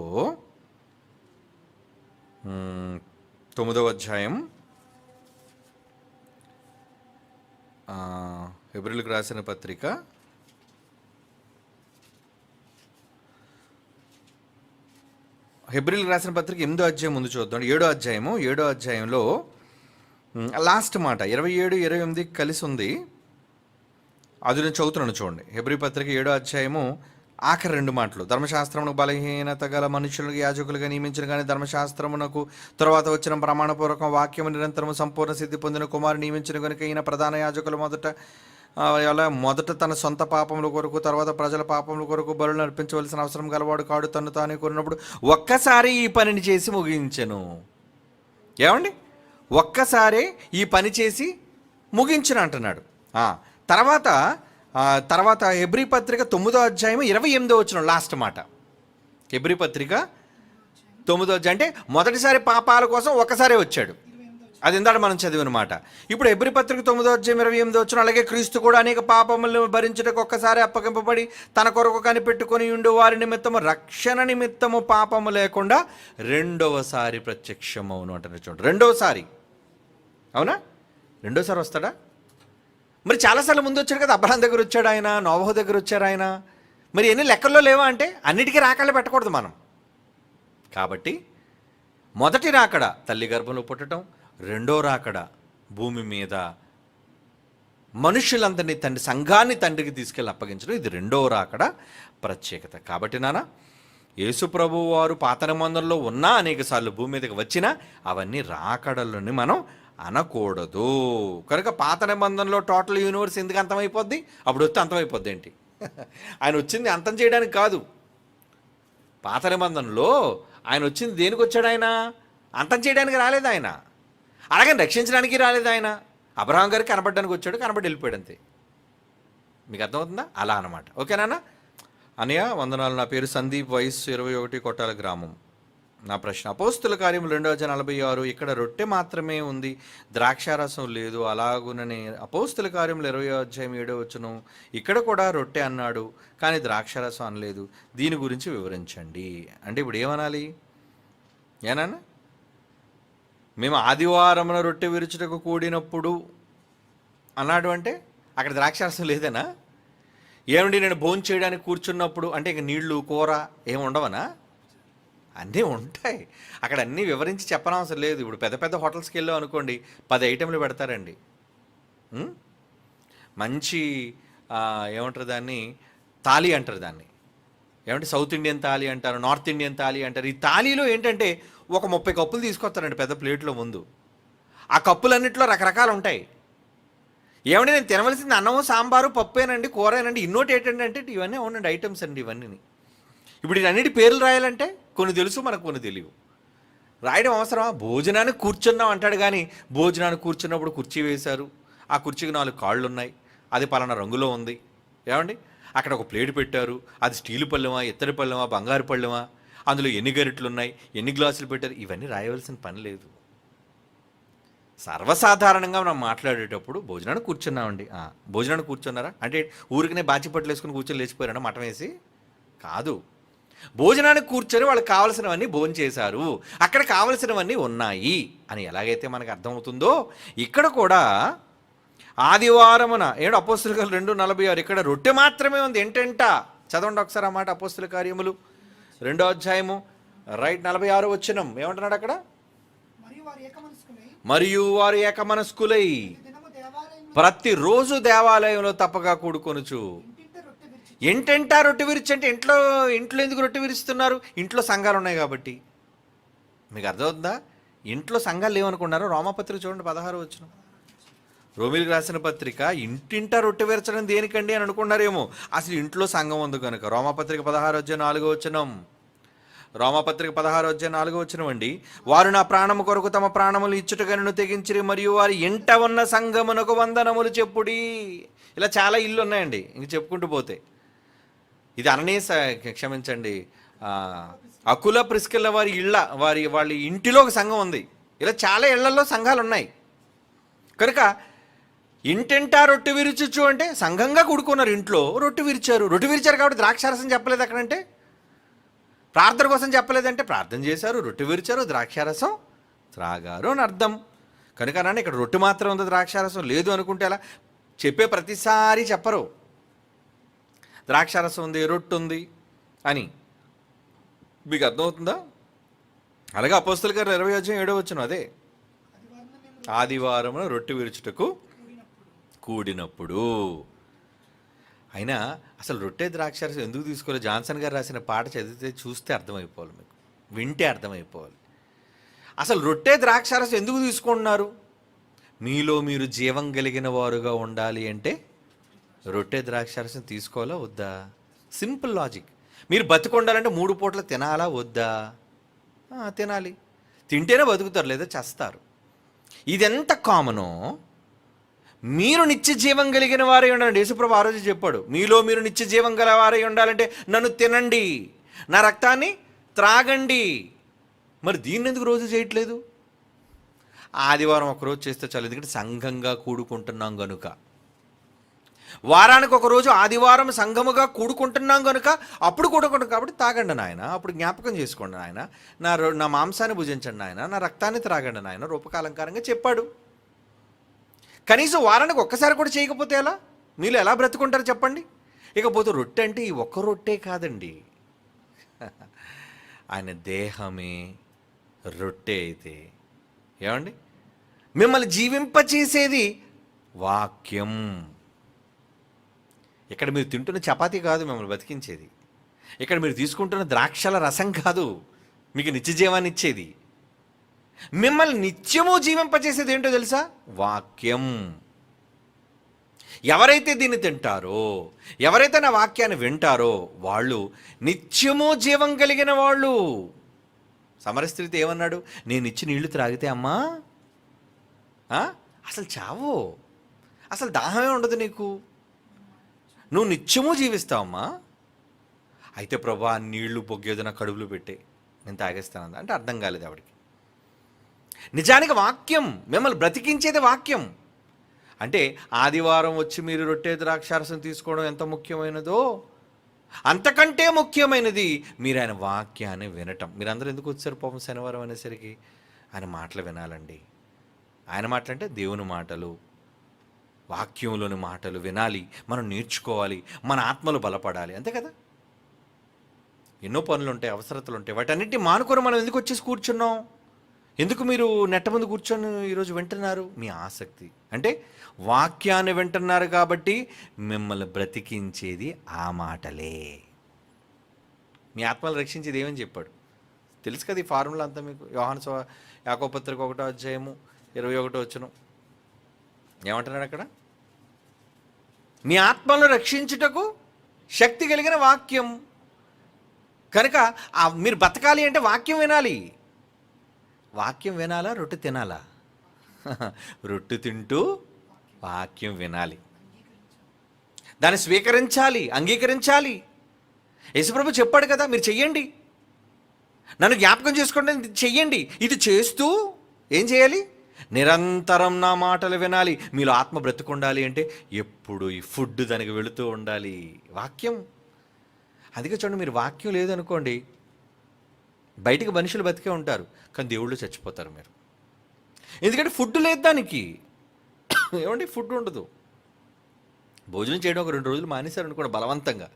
9వ అధ్యాయం, హెబ్రీయులకు రాసిన పత్రిక 8వ అధ్యాయం ముందు చూద్దాం. 7వ అధ్యాయంలో లాస్ట్ మాట 27, 28 కలిసి ఉంది. అది నేను చదువుతున్నాను చూడండి. హెబ్రీ పత్రిక 7వ అధ్యాయము ఆఖరి 2 మాటలు. ధర్మశాస్త్రమునకు బలహీనత గల మనుషులకు యాజకులుగా నియమించిన కానీ ధర్మశాస్త్రమునకు తర్వాత వచ్చిన ప్రమాణపూర్వక వాక్యము నిరంతరము సంపూర్ణ సిద్ధి పొందిన కుమారు నియమించిన కనుక ఈయన ప్రధాన యాజకులు మొదట తన సొంత పాపముల కొరకు, తర్వాత ప్రజల పాపముల కొరకు బలులు అర్పించవలసిన అవసరం గలవాడు కాడు, తను తాను కోరినప్పుడు ఒక్కసారి ఈ పనిని చేసి ముగించెను. ఏమండి? ఒక్కసారి ఈ పని చేసి ముగించను అంటున్నాడు. తర్వాత హెబ్రీ పత్రిక 9వ అధ్యాయం 28వ వచనం లాస్ట్ మాట. హెబ్రీ పత్రిక 9వ అధ్యాయం అంటే మొదటిసారి పాపాల కోసం ఒక్కసారే వచ్చాడు. అది ఇందాక మనం చదివిన మాట. ఇప్పుడు హెబ్రీ పత్రిక 9వ అధ్యాయం 28వ వచనం, అలాగే క్రీస్తు కూడా అనేక పాపములను భరించుటకు ఒక్కసారి అప్పగింపబడి తన కొరకు కనిపెట్టుకొని ఉండు వారి నిమిత్తము రక్షణ నిమిత్తము పాపము లేకుండా రెండవసారి ప్రత్యక్షమవును అంటారు చూడండి. రెండవసారి. అవునా? రెండోసారి వస్తాడా? మరి చాలాసార్లు ముందు వచ్చాడు కదా. అబ్రహాం దగ్గర వచ్చాడు ఆయన, నోవహు దగ్గర వచ్చారు ఆయన. మరి ఎన్ని లెక్కల్లో లేవా అంటే అన్నిటికీ రాకళ్ళు పెట్టకూడదు మనం. కాబట్టి మొదటి రాకడ తల్లి గర్భంలో పుట్టడం, రెండో రాకడ భూమి మీద మనుషులందరినీ సంఘాన్ని తండ్రికి తీసుకెళ్ళి అప్పగించడం, ఇది రెండవ రాకడ ప్రత్యేకత. కాబట్టి నాన్న, యేసు ప్రభువు వారు పాత నిబంధనలో ఉన్నా అనేకసార్లు భూమి మీదకి వచ్చినా అవన్నీ రాకడలని మనం అనకూడదు. కనుక పాత నిబంధనలో టోటల్ యూనివర్స్ ఎందుకు అంతమైపోద్ది? అప్పుడు వస్తే అంతమైపోద్ది ఏంటి? ఆయన వచ్చింది అంతం చేయడానికి కాదు. పాత నిబంధనలో ఆయన వచ్చింది దేనికి వచ్చాడు? ఆయన అంతం చేయడానికి రాలేదు. ఆయన అలాగే రక్షించడానికి రాలేదు. ఆయన అబ్రహాం గారికి కనబడడానికి వచ్చాడు, కనబడి వెళ్ళిపోయాడు అంతే. మీకు అర్థమవుతుందా? అలా అనమాట. ఓకేనా అన్నయ్య? వందనాలు. నా పేరు సందీప్, వయస్సు 21, కొట్టాల గ్రామం. నా ప్రశ్న, అపోస్తుల కార్యములు 2:46, ఇక్కడ రొట్టె మాత్రమే ఉంది, ద్రాక్షారసం లేదు. అలాగుననే అపోస్తుల కార్యములు 20:7 ఇక్కడ కూడా రొట్టె అన్నాడు, కానీ ద్రాక్షారసం అనలేదు. దీని గురించి వివరించండి. అంటే ఇప్పుడు ఏమనాలి? ఏనన్నా మేము ఆదివారమున రొట్టె విరుచుటకు కూడినప్పుడు అన్నాడు అంటే అక్కడ ద్రాక్షారసం లేదనా? ఏమండి నేను భోజనం చేయడానికి కూర్చున్నప్పుడు అంటే ఇక నీళ్లు కూర ఏమి ఉండవనా? అన్నీ ఉంటాయి అక్కడ, అన్నీ వివరించి చెప్పనవసరం లేదు. ఇప్పుడు పెద్ద పెద్ద హోటల్స్కి వెళ్ళాం అనుకోండి, 10 ఐటెంలు పెడతారండి. మంచి ఏమంటారు దాన్ని, థాలీ అంటారు దాన్ని. ఏమంటే సౌత్ ఇండియన్ థాలీ అంటారు, నార్త్ ఇండియన్ థాలీ అంటారు. ఈ థాలీలో ఏంటంటే ఒక 30 కప్పులు తీసుకొస్తారండి పెద్ద ప్లేట్లో ముందు. ఆ కప్పులన్నింటిలో రకరకాలు ఉంటాయి. ఏమంటే నేను తినవలసింది అన్నము సాంబారు పప్పేనండి, కూరేనండి, ఇన్నోటి ఏంటంటే ఇవన్నీ అవునండి ఐటమ్స్ అండి ఇవన్నీ. ఇప్పుడు ఇవన్నిటి పేర్లు రాయాలంటే కొన్ని తెలుసు, మనకు కొన్ని తెలియవు. రాయడం అవసరమా? భోజనానికి కూర్చున్నాం అంటాడు, కానీ భోజనానికి కూర్చున్నప్పుడు కుర్చీ వేశారు, ఆ కుర్చీకి 4 కాళ్ళు ఉన్నాయి, అది పలానా రంగులో ఉంది. ఏమండి అక్కడ ఒక ప్లేట్ పెట్టారు, అది స్టీలు పళ్ళెమా, ఇత్తడి పళ్ళెమా, బంగారు పళ్ళెమా, అందులో ఎన్ని గరిటెలు ఉన్నాయి, ఎన్ని గ్లాసులు పెట్టారు, ఇవన్నీ రాయవలసిన పని లేదు. సర్వసాధారణంగా మనం మాట్లాడేటప్పుడు భోజనానికి కూర్చున్నామండి, భోజనానికి కూర్చున్నారా అంటే ఊరికనే బాచిపట్లు వేసుకుని కూర్చొని లేచిపోయారన్నా మటం వేసి? కాదు. భోజనానికి కూర్చొని వాళ్ళకి కావలసినవన్నీ భోజనం చేశారు, అక్కడ కావలసినవన్నీ ఉన్నాయి అని ఎలాగైతే మనకు అర్థమవుతుందో ఇక్కడ కూడా ఆదివారమున అపోస్తుల కార్యములు 2:46 ఇక్కడ రొట్టె మాత్రమే ఉంది. ఏంటంట చదవండి ఒకసారి ఆ మాట. అపోస్తుల కార్యములు 2 రైట్ 46 ఏమంటున్నాడు అక్కడ? మరియు వారు ఏకమనస్కులై ప్రతిరోజు దేవాలయంలో తప్పగా కూడుకొనుచు. ఏంటంటా రొట్టె విరిచి అంటే ఇంట్లో ఎందుకు రొట్టె విరుస్తున్నారు? ఇంట్లో సంఘాలు ఉన్నాయి కాబట్టి. మీకు అర్థమవుతుందా? ఇంట్లో సంఘాలు లేవనుకున్నారు. రోమాపత్రిక చూడండి 16 రోమిలకు రాసిన పత్రిక. ఇంటింటా రొట్టె విరచడం దేనికండి అని అనుకున్నారేమో, అసలు ఇంట్లో సంఘం ఉంది కనుక. రోమాపత్రిక 16:4 రోమాపత్రిక 16:4 అండి. వారు నా ప్రాణము కొరకు తమ ప్రాణములు ఇచ్చుటగనను తెగించిరి, మరియు వారి ఇంట ఉన్న సంఘమునకు వందనములు చెప్పుడి. ఇలా చాలా ఇల్లు ఉన్నాయండి, ఇంక చెప్పుకుంటూ పోతే. ఇది క్షమించండి, అకుల ప్రిస్కిల్ల వారి వాళ్ళ ఇంటిలో ఒక సంఘం ఉంది. ఇలా చాలా ఇళ్లలో సంఘాలు ఉన్నాయి కనుక ఇంటింటా రొట్టె విరుచు అంటే సంఘంగా కూడుకున్నారు, ఇంట్లో రొట్టె విరిచారు కాబట్టి ద్రాక్షారసం చెప్పలేదు అక్కడంటే. ప్రార్థన కోసం చెప్పలేదంటే ప్రార్థన చేశారు, రొట్టె విరిచారు, ద్రాక్షారసం త్రాగారు అని అర్థం. కనుక అన్నాను ఇక్కడ రొట్టె మాత్రం ఉంది, ద్రాక్షారసం లేదు అనుకుంటే అలా చెప్పే ప్రతిసారి చెప్పరు. ద్రాక్షారసం ఉంది, రొట్టె ఉంది అని. మీకు అర్థమవుతుందా? అలాగే అపోస్తుల కార్యములు 20:7 అదే ఆదివారమున రొట్టె విరుచుటకు కూడినప్పుడు. అయినా అసలు రొట్టె ద్రాక్షారసం ఎందుకు తీసుకోవాలి? జాన్సన్ గారు రాసిన పాట చదివితే చూస్తే అర్థమైపోవాలి, మీకు వింటే అర్థమైపోవాలి. అసలు రొట్టె ద్రాక్షారసం ఎందుకు తీసుకుంటున్నారు? మీలో మీరు జీవం కలిగిన వారుగా ఉండాలి అంటే రొట్టె ద్రాక్షారసం తీసుకోవాలా వద్దా? Simple logic. మీరు బతుకుండాలంటే 3 పూటలు తినాలా వద్దా? తినాలి. తింటేనే బతుకుతారు, లేదా చస్తారు. ఇది ఎంత కామనో. మీరు నిత్య జీవం కలిగిన వారై ఉండాలండి. యేసుప్రభు ఆ రోజు చెప్పాడు, మీలో మీరు నిత్య జీవం గల వారై ఉండాలంటే నన్ను తినండి, నా రక్తాన్ని త్రాగండి. మరి దీన్ని ఎందుకు రోజు చేయట్లేదు? ఆదివారం ఒకరోజు చేస్తే చాలు, ఎందుకంటే సంఘంగా కూడుకుంటున్నాం కనుక. వారానికి ఒకరోజు ఆదివారం సంఘముగా కూడుకుంటున్నాం కనుక అప్పుడు కూడుకుంటాం కాబట్టి తాగండి నాయన, అప్పుడు జ్ఞాపకం చేసుకోండి నాయన, నా మాంసాన్ని భుజించండి నాయన, నా రక్తాన్ని త్రాగండి నాయన రూపకాలంకారంగా చెప్పాడు. కనీసం వారానికి ఒక్కసారి కూడా చేయకపోతే ఎలా? మీరు ఎలా బ్రతుకుంటారు చెప్పండి? ఇకపోతే రొట్టె అంటే ఈ ఒక్క రొట్టె కాదండి, ఆయన దేహమే రొట్టె అయితే ఏమండి మిమ్మల్ని జీవింపచేసేది వాక్యం. ఇక్కడ మీరు తింటున్న చపాతీ కాదు మిమ్మల్ని బతికించేది. ఇక్కడ మీరు తీసుకుంటున్న ద్రాక్షల రసం కాదు మీకు నిత్య జీవాన్ని ఇచ్చేది. మిమ్మల్ని నిత్యము జీవింపచేసేది ఏంటో తెలుసా? వాక్యం. ఎవరైతే దీన్ని తింటారో, ఎవరైతే నా వాక్యాన్ని వింటారో వాళ్ళు నిత్యము జీవం కలిగిన వాళ్ళు. సమరస్త్రీతో ఏమన్నాడు? నేను ఇచ్చి నీళ్లు త్రాగితే అమ్మా అసలు చావు, అసలు దాహమే ఉండదు నీకు, నువ్వు నిత్యము జీవిస్తావమ్మా. అయితే ప్రభా నీళ్లు పొగ్గేది నా కడుపులో పెట్టే, నేను తాగేస్తాను అంటే అర్థం కాలేదు ఆవిడకి. నిజానికి వాక్యం మిమ్మల్ని బ్రతికించేది వాక్యం. అంటే ఆదివారం వచ్చి మీరు రొట్టె ద్రాక్షారసం తీసుకోవడం ఎంత ముఖ్యమైనదో అంతకంటే ముఖ్యమైనది మీరు ఆయన వాక్యాన్ని వినటం. మీరందరూ ఎందుకు వచ్చారు పాపం శనివారం అనేసరికి? ఆయన మాటలు వినాలండి. ఆయన మాటలు అంటే దేవుని మాటలు, వాక్యంలోని మాటలు వినాలి, మనం నేర్చుకోవాలి, మన ఆత్మలు బలపడాలి, అంతే కదా. ఎన్నో పనులు ఉంటాయి, అవసరతలు ఉంటాయి, వాటన్నిటిని మానుకొని మనం ఎందుకు వచ్చేసి కూర్చున్నాం? ఎందుకు మీరు నెట్ట ముందు కూర్చొని ఈరోజు వింటున్నారు? మీ ఆసక్తి అంటే వాక్యాన్ని వింటున్నారు కాబట్టి మిమ్మల్ని బ్రతికించేది ఆ మాటలే. మీ ఆత్మలు రక్షించేది ఏమని చెప్పాడు తెలుసు కదా, ఈ ఫార్ములా అంతా మీకు. యాకోబు పత్రిక 1:21 ఏమంటున్నాడు అక్కడ? మీ ఆత్మలను రక్షించుటకు శక్తి కలిగిన వాక్యం. కనుక మీరు బతకాలి అంటే వాక్యం వినాలి. వాక్యం వినాలా, రొట్టె తినాలా? రొట్టె తింటూ వాక్యం వినాలి, దాన్ని స్వీకరించాలి, అంగీకరించాలి. యేసుప్రభు చెప్పాడు కదా, మీరు చెయ్యండి, నన్ను జ్ఞాపకం చేసుకోండి, చెయ్యండి. ఇది చేస్తూ ఏం చేయాలి? నిరంతరం నా మాటలు వినాలి. మీలో ఆత్మ బ్రతుకుండాలి అంటే ఎప్పుడు ఈ ఫుడ్ దానికి వెళుతూ ఉండాలి, వాక్యం. అందుకే చూడండి, మీరు వాక్యం లేదనుకోండి, బయటికి మనుషులు బతికే ఉంటారు కానీ దేవుళ్ళు చచ్చిపోతారు మీరు. ఎందుకంటే ఫుడ్ లేదు దానికి. ఏమండి, ఫుడ్ ఉండదు. భోజనం చేయడం ఒక 2 రోజులు మానేశారు అనుకోండి బలవంతంగా,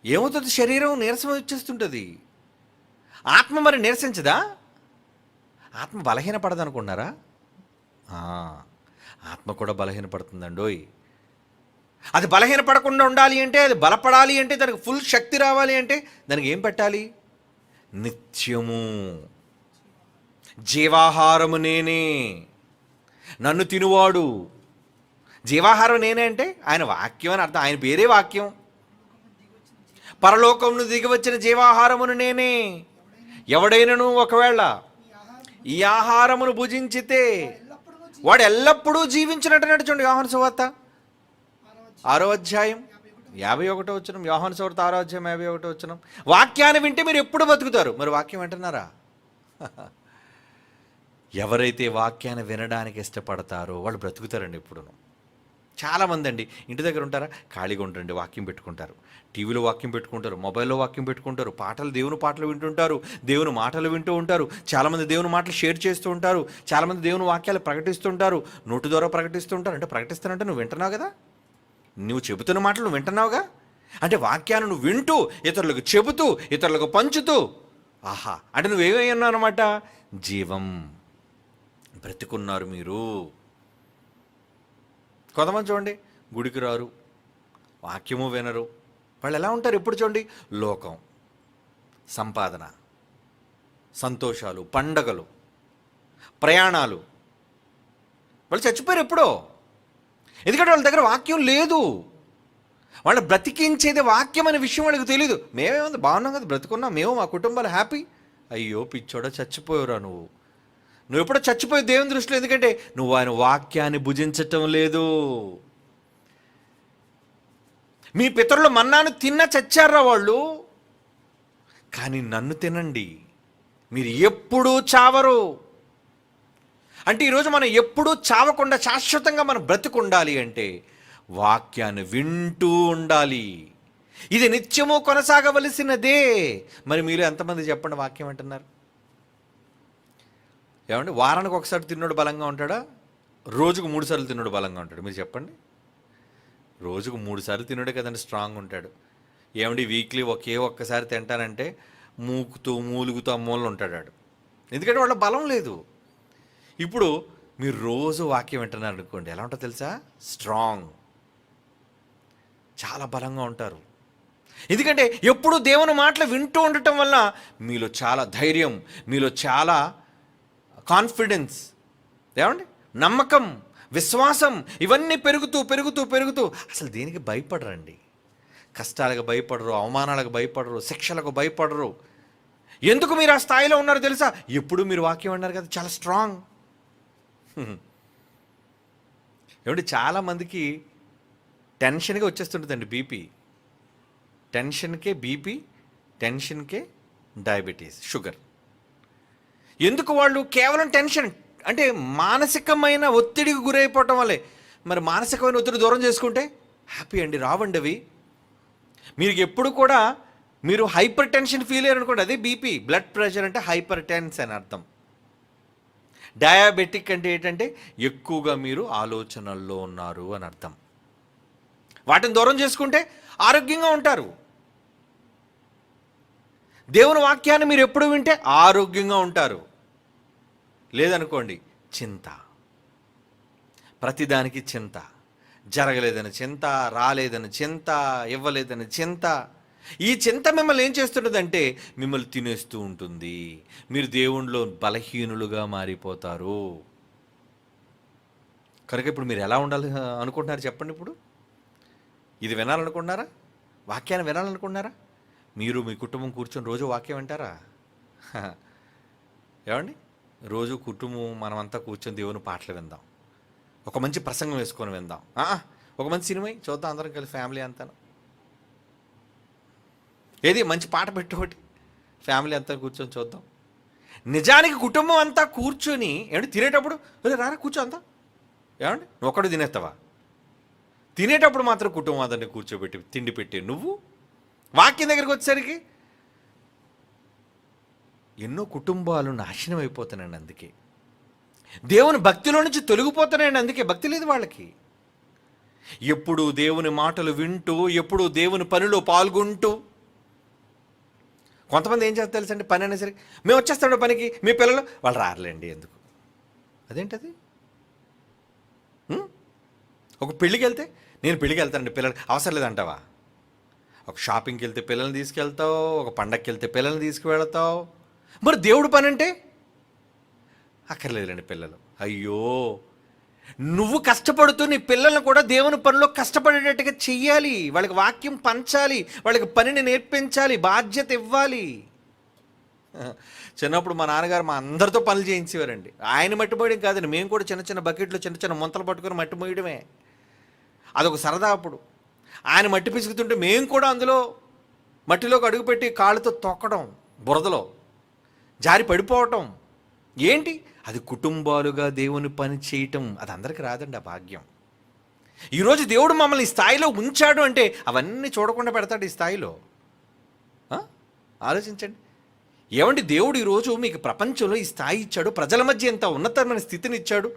ఏమవుతుంది? శరీరం నీరసం వచ్చేస్తుంటుంది. ఆత్మ మరి నీరసించదా? ఆత్మ బలహీనపడదు అనుకున్నారా? ఆత్మ కూడా బలహీనపడుతుందండోయ్. అది బలహీనపడకుండా ఉండాలి అంటే, అది బలపడాలి అంటే, దానికి ఫుల్ శక్తి రావాలి అంటే దానికి ఏం పెట్టాలి? నిత్యము జీవాహారము నేనే, నన్ను తినువాడు. జీవాహారం నేనే అంటే ఆయన వాక్యం అని అర్థం. ఆయన పేరే వాక్యం. పరలోకమును దిగివచ్చిన జీవాహారమును నేనే. ఎవడైనను ఒకవేళ ఈ ఆహారమును భుజించితే వాడు ఎల్లప్పుడూ జీవించినట్టు. చూడండి, యోహాను సువార్త 6:51 యోహాను సువార్త 6:51. వాక్యాన్ని వింటే మీరు ఎప్పుడు బతుకుతారు? మరి వాక్యం వింటున్నారా? ఎవరైతే వాక్యాన్ని వినడానికి ఇష్టపడతారో వాళ్ళు బ్రతుకుతారండి ఎప్పుడును. చాలామంది అండి ఇంటి దగ్గర ఉంటారా, ఖాళీగా ఉంటారండి, వాక్యం పెట్టుకుంటారు, టీవీలో వాక్యం పెట్టుకుంటారు, మొబైల్లో వాక్యం పెట్టుకుంటారు, దేవుని పాటలు వింటుంటారు, దేవుని మాటలు వింటూ ఉంటారు. చాలామంది దేవుని మాటలు షేర్ చేస్తూ ఉంటారు, చాలామంది దేవుని వాక్యాలు ప్రకటిస్తుంటారు, నోటి ద్వారా ప్రకటిస్తుంటారు. అంటే ప్రకటిస్తానంటే నువ్వు వింటున్నావు కదా, నువ్వు చెబుతున్న మాటలు నువ్వు వింటున్నావుగా. అంటే వాక్యాన్ని నువ్వు వింటూ ఇతరులకు చెబుతూ ఇతరులకు పంచుతూ, ఆహా అంటే నువ్వేమై ఉన్నావు అనమాట, జీవం, బ్రతికున్నారు మీరు. కొంతమంది చూడండి గుడికి రారు, వాక్యము వినరు. వాళ్ళు ఎలా ఉంటారు? ఎప్పుడు చూడండి, లోకం, సంపాదన, సంతోషాలు, పండగలు, ప్రయాణాలు. వాళ్ళు చచ్చిపోయారు ఎప్పుడో. ఎందుకంటే వాళ్ళ దగ్గర వాక్యం లేదు. వాళ్ళని బ్రతికించేది వాక్యం అనే విషయం వాళ్ళకి తెలియదు. మేమేముంది, బాగున్నాం కదా, బ్రతుకున్నాం, మేము మా కుటుంబాలు హ్యాపీ. అయ్యో పిచ్చోడా, చచ్చిపోయావురా నువ్వు. నువ్వు ఎప్పుడో చచ్చిపోయి దేవుని దృష్టిలో. ఎందుకంటే నువ్వు ఆయన వాక్యాన్ని భుజించటం లేదు. మీ పితరులు మన్నాను తిన్నా చచ్చారా వాళ్ళు, కానీ నన్ను తినండి, మీరు ఎప్పుడూ చావరు. అంటే ఈరోజు మనం ఎప్పుడూ చావకుండా శాశ్వతంగా మనం బ్రతుకుండాలి అంటే వాక్యాన్ని వింటూ ఉండాలి. ఇది నిత్యము కొనసాగవలసినదే. మరి మీరు ఎంతమంది చెప్పండి వాక్యం వింటున్నారు? ఏమండి, వారానికి ఒకసారి తిన్నాడు బలంగా ఉంటాడా, రోజుకు 3 సార్లు తిన్నాడు బలంగా ఉంటాడు? మీరు చెప్పండి. రోజుకు 3 సార్లు తిన్నాడే కదండి స్ట్రాంగ్ ఉంటాడు. ఏమండి, వీక్లీ ఒక్కసారి తింటానంటే మూలుగుతూ అమ్మోళ్ళు ఉంటాడు. ఎందుకంటే వాళ్ళ బలం లేదు. ఇప్పుడు మీరు రోజు వాక్యం వింటున్నారు అనుకోండి, ఎలా ఉంటుందో తెలుసా? స్ట్రాంగ్, చాలా బలంగా ఉంటారు. ఎందుకంటే ఎప్పుడు దేవుని మాటలు వింటూ ఉండటం వల్ల మీలో చాలా ధైర్యం, మీలో చాలా కాన్ఫిడెన్స్, ఏమండి, నమ్మకం, విశ్వాసం, ఇవన్నీ పెరుగుతూ పెరుగుతూ పెరుగుతూ అసలు దేనికి భయపడరండి. కష్టాలకు భయపడరు, అవమానాలకు భయపడరు, శిక్షలకు భయపడరు. ఎందుకు మీరు ఆ స్థాయిలో ఉన్నారో తెలుసా? ఎప్పుడు మీరు వాక్యం అన్నారు కదా, చాలా స్ట్రాంగ్. ఏమంటే చాలామందికి టెన్షన్గా వచ్చేస్తుంటుందండి బీపీ. టెన్షన్కే బీపీ, టెన్షన్కే డయాబెటీస్, షుగర్. ఎందుకు? వాళ్ళు కేవలం టెన్షన్, అంటే మానసికమైన ఒత్తిడికి గురైపోవటం వల్లే. మరి మానసికమైన ఒత్తిడి దూరం చేసుకుంటే హ్యాపీ అండి, రావండి అవి. మీరు ఎప్పుడు కూడా మీరు హైపర్ టెన్షన్ ఫీల్ అయ్యారు అనుకోండి, అదే బీపీ. బ్లడ్ ప్రెషర్ అంటే హైపర్ టెన్స్ అని అర్థం. డయాబెటిక్ అంటే ఏంటంటే ఎక్కువగా మీరు ఆలోచనల్లో ఉన్నారు అని అర్థం. వాటిని దూరం చేసుకుంటే ఆరోగ్యంగా ఉంటారు. దేవుని వాక్యాన్ని మీరు ఎప్పుడు వింటే ఆరోగ్యంగా ఉంటారు. లేదనుకోండి చింత, ప్రతిదానికి చింత, జరగలేదని చింత, రాలేదని చింత, ఇవ్వలేదని చింత. ఈ చింత మిమ్మల్ని ఏం చేస్తుంటుందంటే మిమ్మల్ని తినేస్తూ ఉంటుంది. మీరు దేవునిలో బలహీనులుగా మారిపోతారు. కనుక ఇప్పుడు మీరు ఎలా ఉండాలి అనుకుంటున్నారు చెప్పండి? ఇప్పుడు ఇది వినాలనుకుంటున్నారా? వాక్యాన్ని వినాలనుకుంటున్నారా? మీరు మీ కుటుంబం కూర్చొని రోజు వాక్యం వింటారా? ఏమండి, రోజు కుటుంబం మనమంతా కూర్చొని దేవుని పాటలు విందాం, ఒక మంచి ప్రసంగం వేసుకొని విందాం, ఒక మంచి సినిమా చూద్దాం అందరం కలిసి ఫ్యామిలీ అంతా. ఏది మంచి పాట పెట్టుకోటి ఫ్యామిలీ అంతా కూర్చొని చూద్దాం. నిజానికి కుటుంబం అంతా కూర్చొని ఏమంటే తినేటప్పుడు రారా కూర్చో అంతా, ఏమండి నువ్వు ఒక్కడు తినేస్తావా? తినేటప్పుడు మాత్రం కుటుంబం అందరినీ కూర్చోబెట్టి తిండి పెట్టి నువ్వు వాక్యం దగ్గరికి వచ్చేసరికి ఎన్నో కుటుంబాలు నాశనం అయిపోతున్నాయండి. అందుకే దేవుని భక్తిలో నుంచి తొలగిపోతున్నాయండి. అందుకే భక్తి లేదు వాళ్ళకి. ఎప్పుడు దేవుని మాటలు వింటూ, ఎప్పుడు దేవుని పనిలో పాల్గొంటూ. కొంతమంది ఏం చేస్తారు తెలుసండి, పని అయినా సరే మేము వచ్చేస్తాడు పనికి, మీ పిల్లలు వాళ్ళు రారులేండి. ఎందుకు? అదేంటది? ఒక పెళ్ళికి వెళ్తే నేను పెళ్ళికి వెళ్తానండి, పిల్లలు అవసరం లేదంటావా? ఒక షాపింగ్కి వెళ్తే పిల్లల్ని తీసుకెళ్తావు, ఒక పండగకి వెళ్తే పిల్లల్ని తీసుకువెళ్తావు. మరి దేవుడు పని అంటే అక్కర్లేదులేండి పిల్లలు. అయ్యో, నువ్వు కష్టపడుతూ నీ పిల్లల్ని కూడా దేవుని పనిలో కష్టపడేటట్టుగా చెయ్యాలి. వాళ్ళకి వాక్యం పంచాలి, వాళ్ళకి పనిని నేర్పించాలి, బాధ్యత ఇవ్వాలి. చిన్నప్పుడు మా నాన్నగారు మా అందరితో పనులు చేయించేవారండి. ఆయన మట్టి మోయడం కాదండి, మేము కూడా చిన్న చిన్న బకెట్లు చిన్న చిన్న ముంతలు పట్టుకొని మట్టి మోయడమే. అదొక సరదా. అప్పుడు ఆయన మట్టి పిసుకుతుంటే మేము కూడా అందులో మట్టిలోకి అడుగుపెట్టి కాళ్ళతో తొక్కడం, బురదలో జారి పడిపోవటం. ఏంటి అది? కుటుంబాలుగా దేవుని పని చేయటం. అది అందరికీ రాదండి ఆ భాగ్యం. ఈరోజు దేవుడు మమ్మల్ని ఈ స్థాయిలో ఉంచాడు అంటే అవన్నీ చూడకుండా పెడతాడు ఈ స్థాయిలో. ఆలోచించండి. ఏమండి, దేవుడు ఈరోజు మీకు ప్రపంచంలో ఈ స్థాయి ఇచ్చాడు, ప్రజల మధ్య ఎంత ఉన్నతమైన స్థితిని ఇచ్చాడు,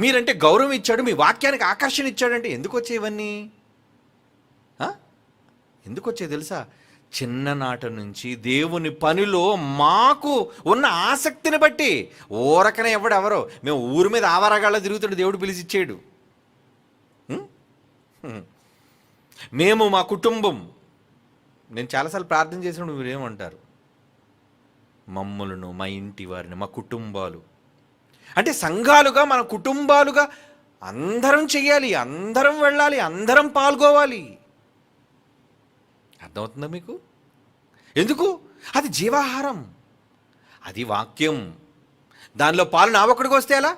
మీరంటే గౌరవం ఇచ్చాడు, మీ వాక్యానికి ఆకర్షణ ఇచ్చాడంటే ఎందుకు వచ్చాయి ఇవన్నీ? ఎందుకు వచ్చాయి తెలుసా? చిన్ననాటి నుంచి దేవుని పనిలో మాకు ఉన్న ఆసక్తిని బట్టి. ఊరకనే ఎవడెవరో మేము ఊరి మీద ఆవారగాళ్ళ తిరుగుతుంటే దేవుడు పిలిచిచ్చాడు. మేము మా కుటుంబం, నేను చాలాసార్లు ప్రార్థన చేసినప్పుడు మీరేమంటారు? మమ్మలను, మా ఇంటి వారిని, మా కుటుంబాలు అంటే సంఘాలుగా, మన కుటుంబాలుగా అందరం చెయ్యాలి, అందరం వెళ్ళాలి, అందరం పాల్గొవాలి. అర్థమవుతుందా మీకు? ఎందుకు? అది జీవాహారం, అది వాక్యం. దానిలో పాలు నా ఒక్కడికి వస్తే ఎలా?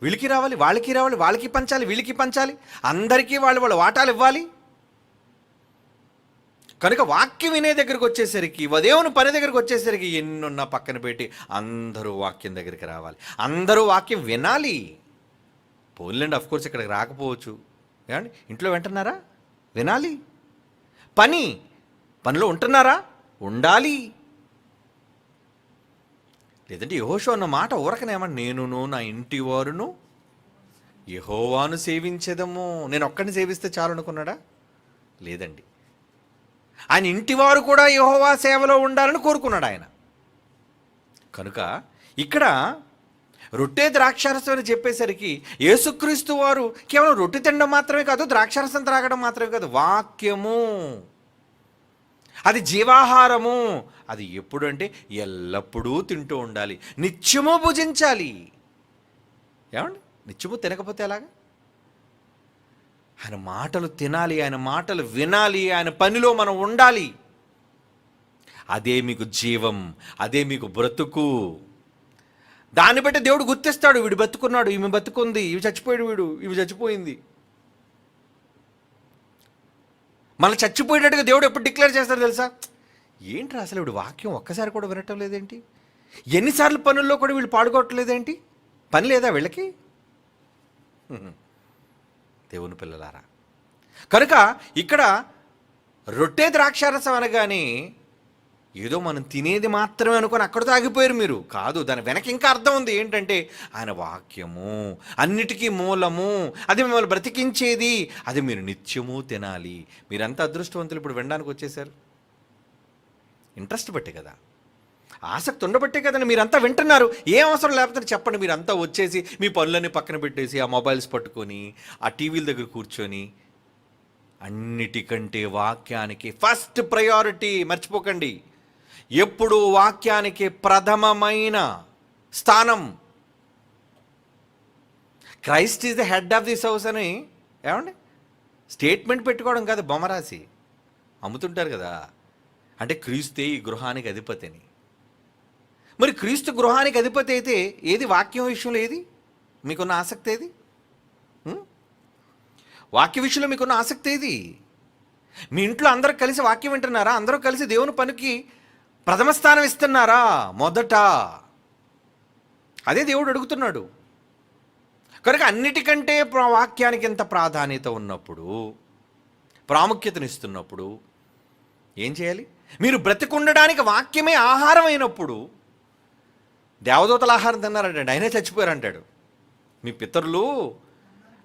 వీళ్ళకి రావాలి, వాళ్ళకి రావాలి, వాళ్ళకి పంచాలి, వీళ్ళకి పంచాలి, అందరికీ వాళ్ళు వాళ్ళ వాటాలు ఇవ్వాలి. కనుక వాక్యం వినే దగ్గరికి వచ్చేసరికి, దేవుని పని దగ్గరికి వచ్చేసరికి ఎన్నున్నా పక్కన పెట్టి అందరూ వాక్యం దగ్గరికి రావాలి, అందరూ వాక్యం వినాలి. పోన్లేండి, అఫ్కోర్స్ ఇక్కడికి రాకపోవచ్చు, ఏమండి ఇంట్లో వింటున్నారా? వినాలి. పనిలో ఉంటున్నారా? ఉండాలి. లేదంటే యెహోషువ అన్న మాట ఊరకనేమన్నా, నేనును నా ఇంటి వారును యెహోవాను సేవించేదము. నేను ఒక్కడిని సేవిస్తే చాలు అనుకున్నాడా? లేదండి, ఆయన ఇంటివారు కూడా యెహోవా సేవలో ఉండాలని కోరుకున్నాడు ఆయన. కనుక ఇక్కడ రొట్టె ద్రాక్షారసం అని చెప్పేసరికి యేసుక్రీస్తు వారు కేవలం రొట్టె తినడం మాత్రమే కాదు, ద్రాక్షారసం త్రాగడం మాత్రమే కాదు, వాక్యము అది జీవాహారము. అది ఎప్పుడంటే ఎల్లప్పుడూ తింటూ ఉండాలి, నిత్యము భుజించాలి. ఏమండి, నిత్యము తినకపోతే ఎలాగా? ఆయన మాటలు తినాలి, ఆయన మాటలు వినాలి, ఆయన పనిలో మనం ఉండాలి. అదే మీకు జీవం, అదే మీకు బ్రతుకు. దాన్ని బట్టి దేవుడు గుర్తిస్తాడు, వీడు బతుకున్నాడు, ఈమె బతుకుంది, ఇవి చచ్చిపోయాడు, వీడు ఇవి చచ్చిపోయింది. మన చచ్చిపోయేటట్టుగా దేవుడు ఎప్పుడు డిక్లేర్ చేస్తాడు తెలుసా? ఏంట్రా అసలు వీడు వాక్యం ఒక్కసారి కూడా వినటం లేదేంటి? ఎన్నిసార్లు పనుల్లో కూడా వీళ్ళు పాడుకోవట్లేదేంటి? పని లేదా వీళ్ళకి? దేవుని పిల్లలారా, కనుక ఇక్కడ రొట్టె ద్రాక్షారసం అనగానే ఏదో మనం తినేది మాత్రమే అనుకొని అక్కడితో ఆగిపోయారు మీరు. కాదు, దాని వెనక ఇంకా అర్థం ఉంది. ఏంటంటే ఆయన వాక్యము అన్నిటికీ మూలము, అది మిమ్మల్ని బ్రతికించేది, అది మీరు నిత్యము తినాలి. మీరంతా అదృష్టవంతులు ఇప్పుడు వినడానికి వచ్చేసారు. ఇంట్రెస్ట్ బట్టే కదా, ఆసక్తి ఉండబట్టే కదండి మీరంతా వింటున్నారు. ఏం అవసరం లేకపోతే చెప్పండి, మీరంతా వచ్చేసి మీ పనులన్నీ పక్కన పెట్టేసి ఆ మొబైల్స్ పట్టుకొని ఆ టీవీల దగ్గర కూర్చొని. అన్నిటికంటే వాక్యానికి ఫస్ట్ ప్రయారిటీ, మర్చిపోకండి. ఎప్పుడు వాక్యానికి ప్రథమమైన స్థానం. Christ is the head of this house అని ఏమండి స్టేట్మెంట్ పెట్టుకోవడం కాదు, బొమ్మ రాసి అమ్ముతుంటారు కదా. అంటే క్రీస్తే ఈ గృహానికి అధిపతి అని. మరి క్రీస్తు గృహానికి అధిపతి అయితే ఏది వాక్యం విషయంలో ఏది మీకున్న ఆసక్తి? ఏది వాక్య విషయంలో మీకున్న ఆసక్తి ఏది? మీ ఇంట్లో అందరూ కలిసి వాక్యం వింటున్నారా? అందరూ కలిసి దేవుని పనికి ప్రథమ స్థానం ఇస్తున్నారా? మొదట అదే దేవుడు అడుగుతున్నాడు. కనుక అన్నిటికంటే వాక్యానికి ఎంత ప్రాధాన్యత ఉన్నప్పుడు, ప్రాముఖ్యతనిస్తున్నప్పుడు ఏం చేయాలి? మీరు బ్రతికుండడానికి వాక్యమే ఆహారం అయినప్పుడు, దేవదూతల ఆహారం తిన్నారంటాడు, అయినా చచ్చిపోయారంటాడు. మీ పితరులు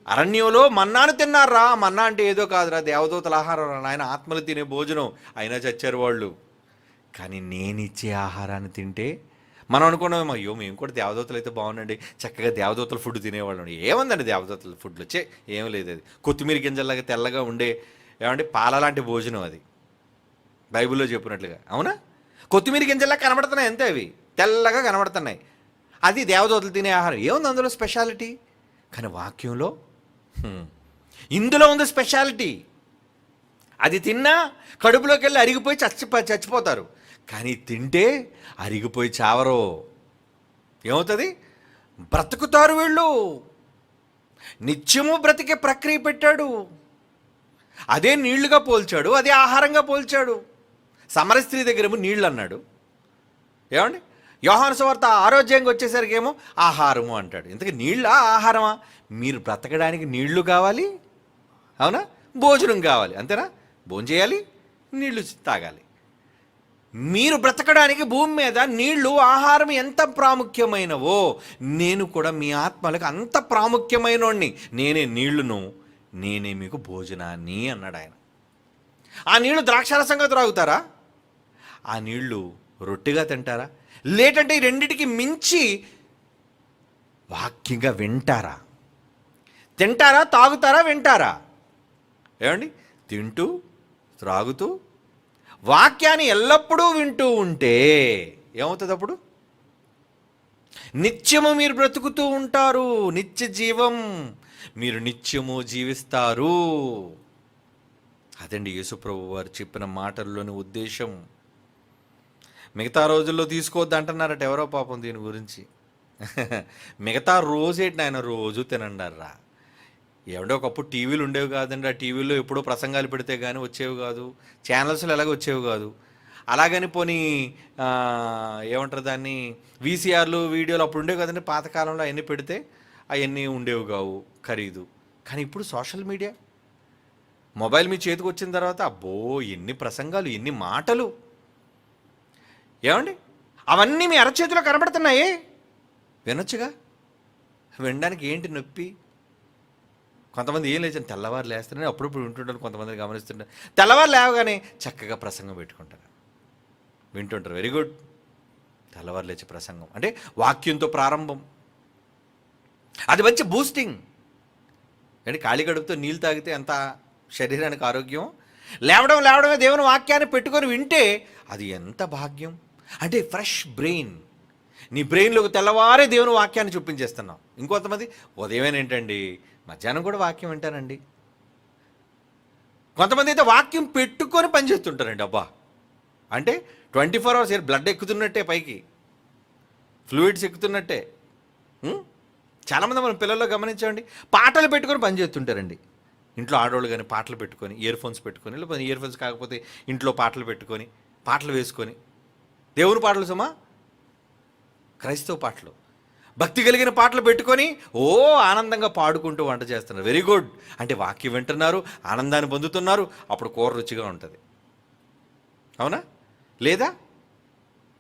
అరణ్యంలో మన్నాను తిన్నారా? మన్నా అంటే ఏదో కాదురా, దేవదూతల ఆహారం, ఆయన ఆత్మలు తినే భోజనం, అయినా చచ్చారు వాళ్ళు. కానీ నేనిచ్చే ఆహారాన్ని తింటే మనం అనుకున్నాం, అయ్యో మేము కూడా దేవదూతలు అయితే బాగుండండి, చక్కగా దేవదూతల ఫుడ్ తినేవాళ్ళం. ఏముందండి దేవదూతల ఫుడ్లు? వచ్చే ఏం లేదు, అది కొత్తిమీర గింజల్లాగా తెల్లగా ఉండే ఏమంటే పాల లాంటి భోజనం అది, బైబిల్లో చెప్పినట్లుగా. అవునా? కొత్తిమీర గింజల్లా కనబడుతున్నాయి అంతే, అవి తెల్లగా కనబడుతున్నాయి. అది దేవదూతలు తినే ఆహారం. ఏముంది అందులో స్పెషాలిటీ? కానీ వాక్యంలో ఇందులో ఉంది స్పెషాలిటీ. అది తిన్నా కడుపులోకి వెళ్ళి అరిగిపోయి చచ్చిపోతారు. కానీ తింటే అరిగిపోయి చావరు. ఏమవుతుంది? బ్రతుకుతారు వీళ్ళు. నిత్యము బ్రతికే ప్రక్రియ పెట్టాడు. అదే నీళ్లుగా పోల్చాడు, అదే ఆహారంగా పోల్చాడు. సమర స్త్రీ దగ్గరేమో నీళ్ళు అన్నాడు. ఏమండి? యోహాను సువార్త ఆరోగ్యంగా వచ్చేసరికి ఏమో ఆహారము అంటాడు. ఇంతకీ నీళ్ళ ఆహారమా? మీరు బ్రతకడానికి నీళ్లు కావాలి, అవునా? భోజనం కావాలి, అంతేనా? భోజనం చేయాలి, నీళ్లు తాగాలి. మీరు బ్రతకడానికి భూమి మీద నీళ్లు ఆహారం ఎంత ప్రాముఖ్యమైనవో, నేను కూడా మీ ఆత్మలకు అంత ప్రాముఖ్యమైనోడిని. నేనే నీళ్లును, నేనే మీకు భోజనాన్ని అన్నాడు ఆయన. ఆ నీళ్లు ద్రాక్షారసంగా త్రాగుతారా? ఆ నీళ్లు రొట్టెగా తింటారా? లేదంటే ఈ రెండిటికి మించి వాక్యంగా వింటారా? తింటారా, తాగుతారా, వింటారా? ఏమండి? తింటూ త్రాగుతూ వాక్యాన్ని ఎల్లప్పుడూ వింటూ ఉంటే ఏమవుతుంది? అప్పుడు నిత్యము మీరు బ్రతుకుతూ ఉంటారు. నిత్య జీవం, మీరు నిత్యము జీవిస్తారు. అదండి యేసుప్రభు వారు చెప్పిన మాటల్లోని ఉద్దేశం. మిగతా రోజుల్లో తీసుకోవద్దు అంటున్నారట ఎవరో పాపం దీని గురించి. మిగతా రోజేంటి ఆయన రోజు తినండారా? ఏమంటే ఒకప్పుడు టీవీలు ఉండేవి కాదండి. ఆ టీవీలో ఎప్పుడో ప్రసంగాలు పెడితే కానీ వచ్చేవి కాదు, ఛానల్స్లో ఎలాగో వచ్చేవి కాదు. అలాగని పోనీ ఏమంటారు దాన్ని, వీసీఆర్లు వీడియోలు అప్పుడు ఉండేవి కదండి పాతకాలంలో. అవన్నీ పెడితే అవన్నీ ఉండేవి కావు, ఖరీదు. కానీ ఇప్పుడు సోషల్ మీడియా, మొబైల్ మీ చేతికి వచ్చిన తర్వాత అబ్బో ఎన్ని ప్రసంగాలు, ఎన్ని మాటలు. ఏమండి? అవన్నీ మీ అరచేతిలో కనబడుతున్నాయే, వినొచ్చుగా. వినడానికి ఏంటి నొప్పి? కొంతమంది ఏం లేచని తెల్లవారు లేస్తారని అప్పుడప్పుడు వింటుంటారు, కొంతమంది గమనిస్తుంటారు. తెల్లవారు లేవగానే చక్కగా ప్రసంగం పెట్టుకుంటారు, వింటుంటారు. Very good. తెల్లవారు లేచే ప్రసంగం అంటే వాక్యంతో ప్రారంభం, అది మంచి బూస్టింగ్. అంటే ఖాళీ కడుపుతో నీళ్ళు తాగితే ఎంత శరీరానికి ఆరోగ్యం. లేవడమే దేవుని వాక్యాన్ని పెట్టుకొని వింటే అది ఎంత భాగ్యం. అంటే ఫ్రెష్ బ్రెయిన్, నీ బ్రెయిన్లోకి తెల్లవారే దేవుని వాక్యాన్ని చూపించేస్తున్నావు. ఇంకొంతమంది ఉదయం ఏంటండి, మధ్యాహ్నం కూడా వాక్యం వింటానండి. కొంతమంది అయితే వాక్యం పెట్టుకొని పనిచేస్తుంటారండి. అబ్బా, అంటే 24 hours బ్లడ్ ఎక్కుతున్నట్టే, పైకి ఫ్లూయిడ్స్ ఎక్కుతున్నట్టే. చాలామంది మనం పిల్లల్లో గమనించండి, పాటలు పెట్టుకొని పనిచేస్తుంటారండి. ఇంట్లో ఆడవాళ్ళు కానీ పాటలు పెట్టుకొని, ఇయర్ ఫోన్స్ పెట్టుకొని, లేకపోతే ఇయర్ ఫోన్స్ కాకపోతే ఇంట్లో పాటలు పెట్టుకొని పాటలు వేసుకొని. దేవుని పాటలు సుమా, క్రైస్తవ పాటలు, భక్తి కలిగిన పాటలు పెట్టుకొని ఆనందంగా పాడుకుంటూ వంట చేస్తున్నారు. Very good. అంటే వాక్యం వింటున్నారు, ఆనందాన్ని పొందుతున్నారు, అప్పుడు కూర రుచిగా ఉంటుంది. అవునా లేదా?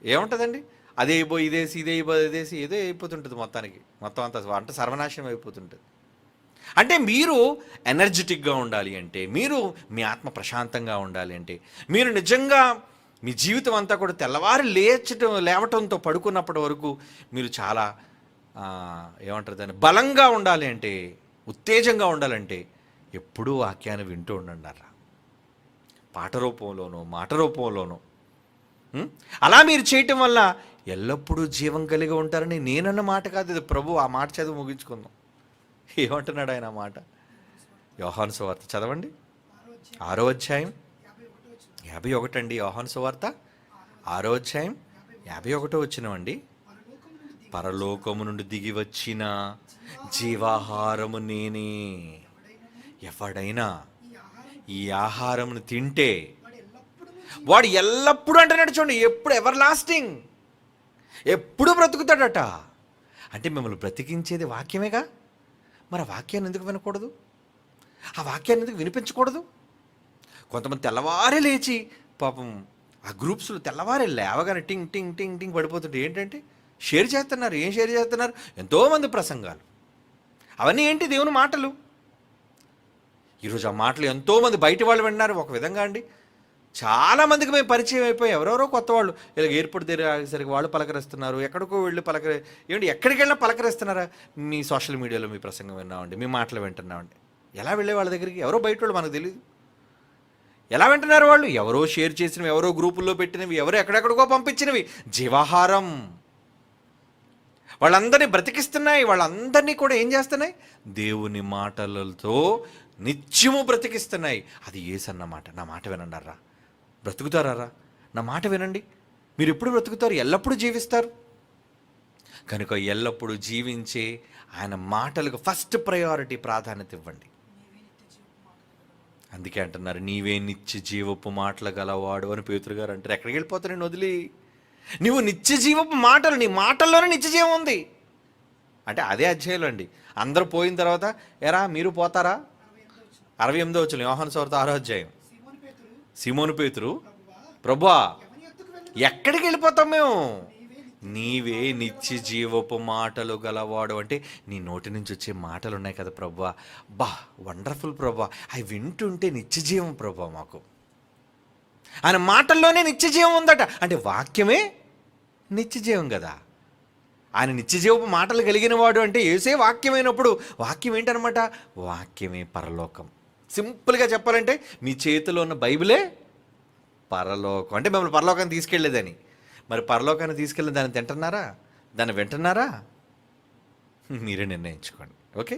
ఏముంటుందండి? అదే అయిపోయి ఇదేసి ఇదే అయిపోయి ఇదేసి ఏదో అయిపోతుంటుంది, మొత్తం అంతా వంట సర్వనాశనం అయిపోతుంటుంది. అంటే మీరు ఎనర్జెటిక్గా ఉండాలి అంటే, మీరు మీ ఆత్మ ప్రశాంతంగా ఉండాలి అంటే, మీరు నిజంగా మీ జీవితం అంతా కూడా తెల్లవారు లేవటంతో పడుకున్నప్పటి వరకు మీరు చాలా ఏమంటారు దాన్ని, బలంగా ఉండాలి అంటే, ఉత్తేజంగా ఉండాలంటే ఎప్పుడూ వాక్యాన్ని వింటూ ఉండండి. పాట రూపంలోనూ మాట రూపంలోనూ. అలా మీరు చేయటం వల్ల ఎల్లప్పుడూ జీవం కలిగి ఉంటారని నేనన్న మాట కాదు, ఇది ప్రభు. ఆ మాట చదివి ముగించుకుందాం. ఏమంటున్నాడు ఆయన మాట? యోహాను సువార్త చదవండి, 6వ అధ్యాయం 51 అండి. యోహాను సువార్త 6వ అధ్యాయం 51 వచ్చినవండి. పరలోకము నుండి దిగి వచ్చిన జీవాహారము నేనే. ఎవడైనా ఈ ఆహారమును తింటే వాడు ఎల్లప్పుడూ అంటున్నాడు చూడండి, ఎప్పుడు, ఎవర్ లాస్టింగ్, ఎప్పుడు బ్రతుకుతాడట. అంటే మిమ్మల్ని బ్రతికించేది వాక్యమేగా. మరి ఆ వాక్యాన్ని ఎందుకు వినకూడదు? ఆ వాక్యాన్ని ఎందుకు వినిపించకూడదు? కొంతమంది తెల్లవారే లేచి పాపం ఆ గ్రూప్స్లో తెల్లవారే లేవగానే టింగ్ టింగ్ టింగ్ టింగ్ పడిపోతుంటే ఏంటంటే షేర్ చేస్తున్నారు. ఏం షేర్ చేస్తున్నారు? ఎంతోమంది ప్రసంగాలు. అవన్నీ ఏంటి? దేవుని మాటలు. ఈరోజు ఆ మాటలు ఎంతోమంది బయట వాళ్ళు విన్నారు. ఒక విధంగా అండి, చాలామందికి మేము పరిచయం అయిపోయి ఎవరెవరో కొత్త వాళ్ళు ఇలా ఎయిర్పోర్ట్ దగ్గర ఆగేసరికి వాళ్ళు పలకరిస్తున్నారు, ఎక్కడికో వెళ్ళి ఏమండి ఎక్కడికి వెళ్ళినా పలకరిస్తున్నారా? మీ సోషల్ మీడియాలో మీ ప్రసంగం విన్నామండి, మీ మాటలు వింటున్నామండి. ఎలా వెళ్ళే వాళ్ళ దగ్గరికి? ఎవరో బయట వాళ్ళు, మనకు తెలియదు. ఎలా వింటున్నారు వాళ్ళు? ఎవరో షేర్ చేసినవి, ఎవరో గ్రూపుల్లో పెట్టినవి, ఎవరో ఎక్కడెక్కడికో పంపించినవి. జీవాహారం వాళ్ళందరినీ బ్రతికిస్తున్నాయి. వాళ్ళందరినీ కూడా ఏం చేస్తున్నాయి? దేవుని మాటలతో నిత్యము బ్రతికిస్తున్నాయి. అది యేసన్నమాట. నా మాట వినండి, బ్రతుకుతారా? నా మాట వినండి. మీరు ఎప్పుడు బ్రతుకుతారు? ఎల్లప్పుడూ జీవిస్తారు. కనుక ఎల్లప్పుడూ జీవించే ఆయన మాటలకు ఫస్ట్ ప్రయారిటీ, ప్రాధాన్యత ఇవ్వండి. అందుకే అంటున్నారు, నీవే నిత్య జీవపు మాటలు గలవాడు అని పేతురు గారు అంటారు. ఎక్కడికి వెళ్ళిపోతారు నేను వదిలి? నువ్వు నిత్య జీవపు మాటలు, నీ మాటల్లోనే నిత్య జీవం ఉంది. అంటే అదే అధ్యాయంలో అండి. అందరూ పోయిన తర్వాత ఎరా మీరు పోతారా? 68వ వచనం యోహాను సువార్త 6వ అధ్యాయం. సీమోను పేతురు, ప్రభువా ఎక్కడికి వెళ్ళిపోతాం మేము? నీవే నిత్య జీవపు మాటలు గలవాడు. అంటే నీ నోటి నుంచి వచ్చే మాటలు ఉన్నాయి కదా ప్రభువా, వండర్ఫుల్ ప్రభువా, అవి వింటుంటే నిత్య జీవం ప్రభువా మాకు. ఆయన మాటల్లోనే నిత్య జీవం ఉందట. అంటే వాక్యమే నిత్య జీవం కదా. ఆయన నిత్య జీవపు మాటలు కలిగిన వాడు అంటే యేసే వాక్యమైనప్పుడు వాక్యం ఏంటనమాట? వాక్యమే పరలోకం. సింపుల్గా చెప్పాలంటే మీ చేతిలో ఉన్న బైబిలే పరలోకం. అంటే మిమ్మల్ని పరలోకాన్ని తీసుకెళ్లేదని. మరి పరలోకాన్ని తీసుకెళ్ళి దాన్ని తింటున్నారా? దాన్ని వింటున్నారా? మీరే నిర్ణయించుకోండి. ఓకే.